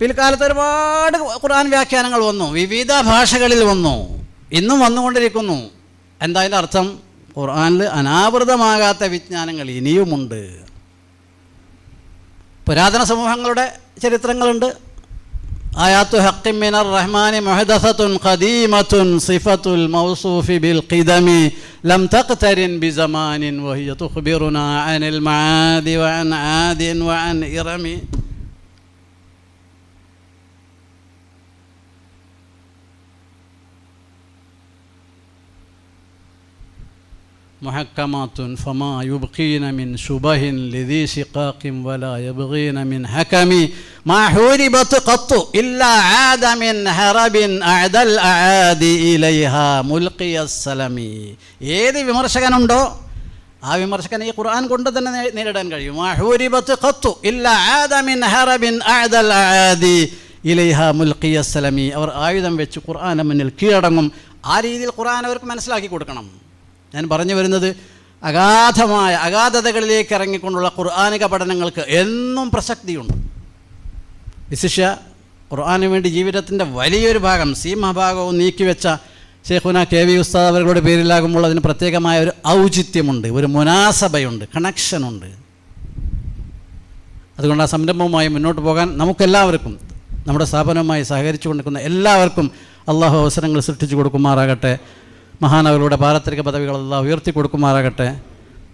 പിൽക്കാലത്ത് ഒരുപാട് ഖുർആൻ വ്യാഖ്യാനങ്ങൾ വന്നു, വിവിധ ഭാഷകളിൽ വന്നു, ഇന്നും വന്നുകൊണ്ടിരിക്കുന്നു. എന്താ അതിൻ്റെ അർത്ഥം? ഖുർആനിൽ അനാവൃതമാകാത്ത വിജ്ഞാനങ്ങൾ ഇനിയുമുണ്ട്. പുരാതന സമൂഹങ്ങളുടെ ചരിത്രങ്ങളുണ്ട്. ആയാത്തു ഹഖ്ഖിൻ മിനർ റഹ്മാനി മുഹദസത്തുൻ ഖദീമത്തുൻ സിഫത്തുൽ മൗസൂഫി ബിൽ ഖിദമി ലം തഖ്തരിൻ ബിസമാനിൻ വഹിയ തുഖ്ബിറുനാ അനിൽ മആദി വഅൻ ആദിൻ വഅൻ ഇറമി. മുഹക്കമാത്തുൻ ഫമാ യുബ്ഖീന മിൻ ശുബഹിൻ ലിദീ ശിഖാഖിൻ വലാ യബ്ഗീന മിൻ ഹകമി മാ ഹൂരിബത് ഖത്തു ഇല്ലാ ആദ മിൻ ഹറബിൻ അഅദൽ അആദി ഇലൈഹാ മുൽഖിയസ് സലമി. ഏത് വിമർശകനുണ്ടോ ആ വിമർശകൻ ഈ ഖുർആൻ കൊണ്ട് തന്നെ നേരിടാൻ കഴിയും. മാ ഹൂരിബത് ഖത്തു ഇല്ലാ ആദ മിൻ ഹറബിൻ അഅദൽ അആദി ഇലൈഹാ മുൽഖിയസ് സലമി. അവർ ആയുധം വെച്ച് ഖുർആന് മുന്നിൽ കീഴടങ്ങും. ആ രീതിയിൽ ഖുർആൻ അവർക്ക് മനസ്സിലാക്കി കൊടുക്കണം. ഞാൻ പറഞ്ഞു വരുന്നത്, അഗാധതകളിലേക്ക് ഇറങ്ങിക്കൊണ്ടുള്ള ഖുർആനിക പഠനങ്ങൾക്ക് എന്നും പ്രസക്തിയുണ്ട്. വിശിഷ്യ ഖുർആന് വേണ്ടി ജീവിതത്തിൻ്റെ വലിയൊരു ഭാഗം, സീമഭാഗവും നീക്കിവെച്ച ശൈഖുന KV ഉസ്താദ് അവരുടെ പേരിലാകുമ്പോൾ അതിന് പ്രത്യേകമായ ഒരു ഔചിത്യമുണ്ട്, ഒരു മുനാസബയുണ്ട്, കണക്ഷനുണ്ട്. അതുകൊണ്ട് ആ സംരംഭവുമായി മുന്നോട്ട് പോകാൻ നമുക്കെല്ലാവർക്കും, നമ്മുടെ സ്ഥാപനവുമായി സഹകരിച്ചു കൊണ്ടിരിക്കുന്ന എല്ലാവർക്കും അള്ളാഹു അവസരങ്ങൾ സൃഷ്ടിച്ചു കൊടുക്കുമാറാകട്ടെ. മഹാനവരുടെ പാരത്രിക പദവികൾ അല്ലാഹു ഉയർത്തി കൊടുക്കുമാറാകട്ടെ.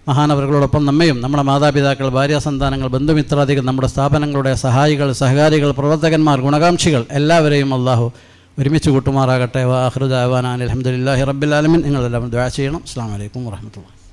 മഹാനവറുകളോടൊപ്പം നമ്മയും നമ്മുടെ മാതാപിതാക്കൾ, ഭാര്യാസന്താനങ്ങൾ, ബന്ധുമിത്രാദികൾ, നമ്മുടെ സ്ഥാപനങ്ങളുടെ സഹായികൾ, സഹകാരികൾ, പ്രവർത്തകന്മാർ, ഗുണകാംക്ഷികൾ എല്ലാവരെയും അല്ലാഹു ഒരുമിച്ച് കൂട്ടുമാറാകട്ടെ. വ ആഖിറു ദഅവാനാ അൽഹംദുലില്ലാഹി റബ്ബിൽ ആലമീൻ. നിങ്ങളെല്ലാം ദുആ ചെയ്യണം. അസ്സലാമു അലൈക്കും വറഹ്മത്തുള്ളാഹി.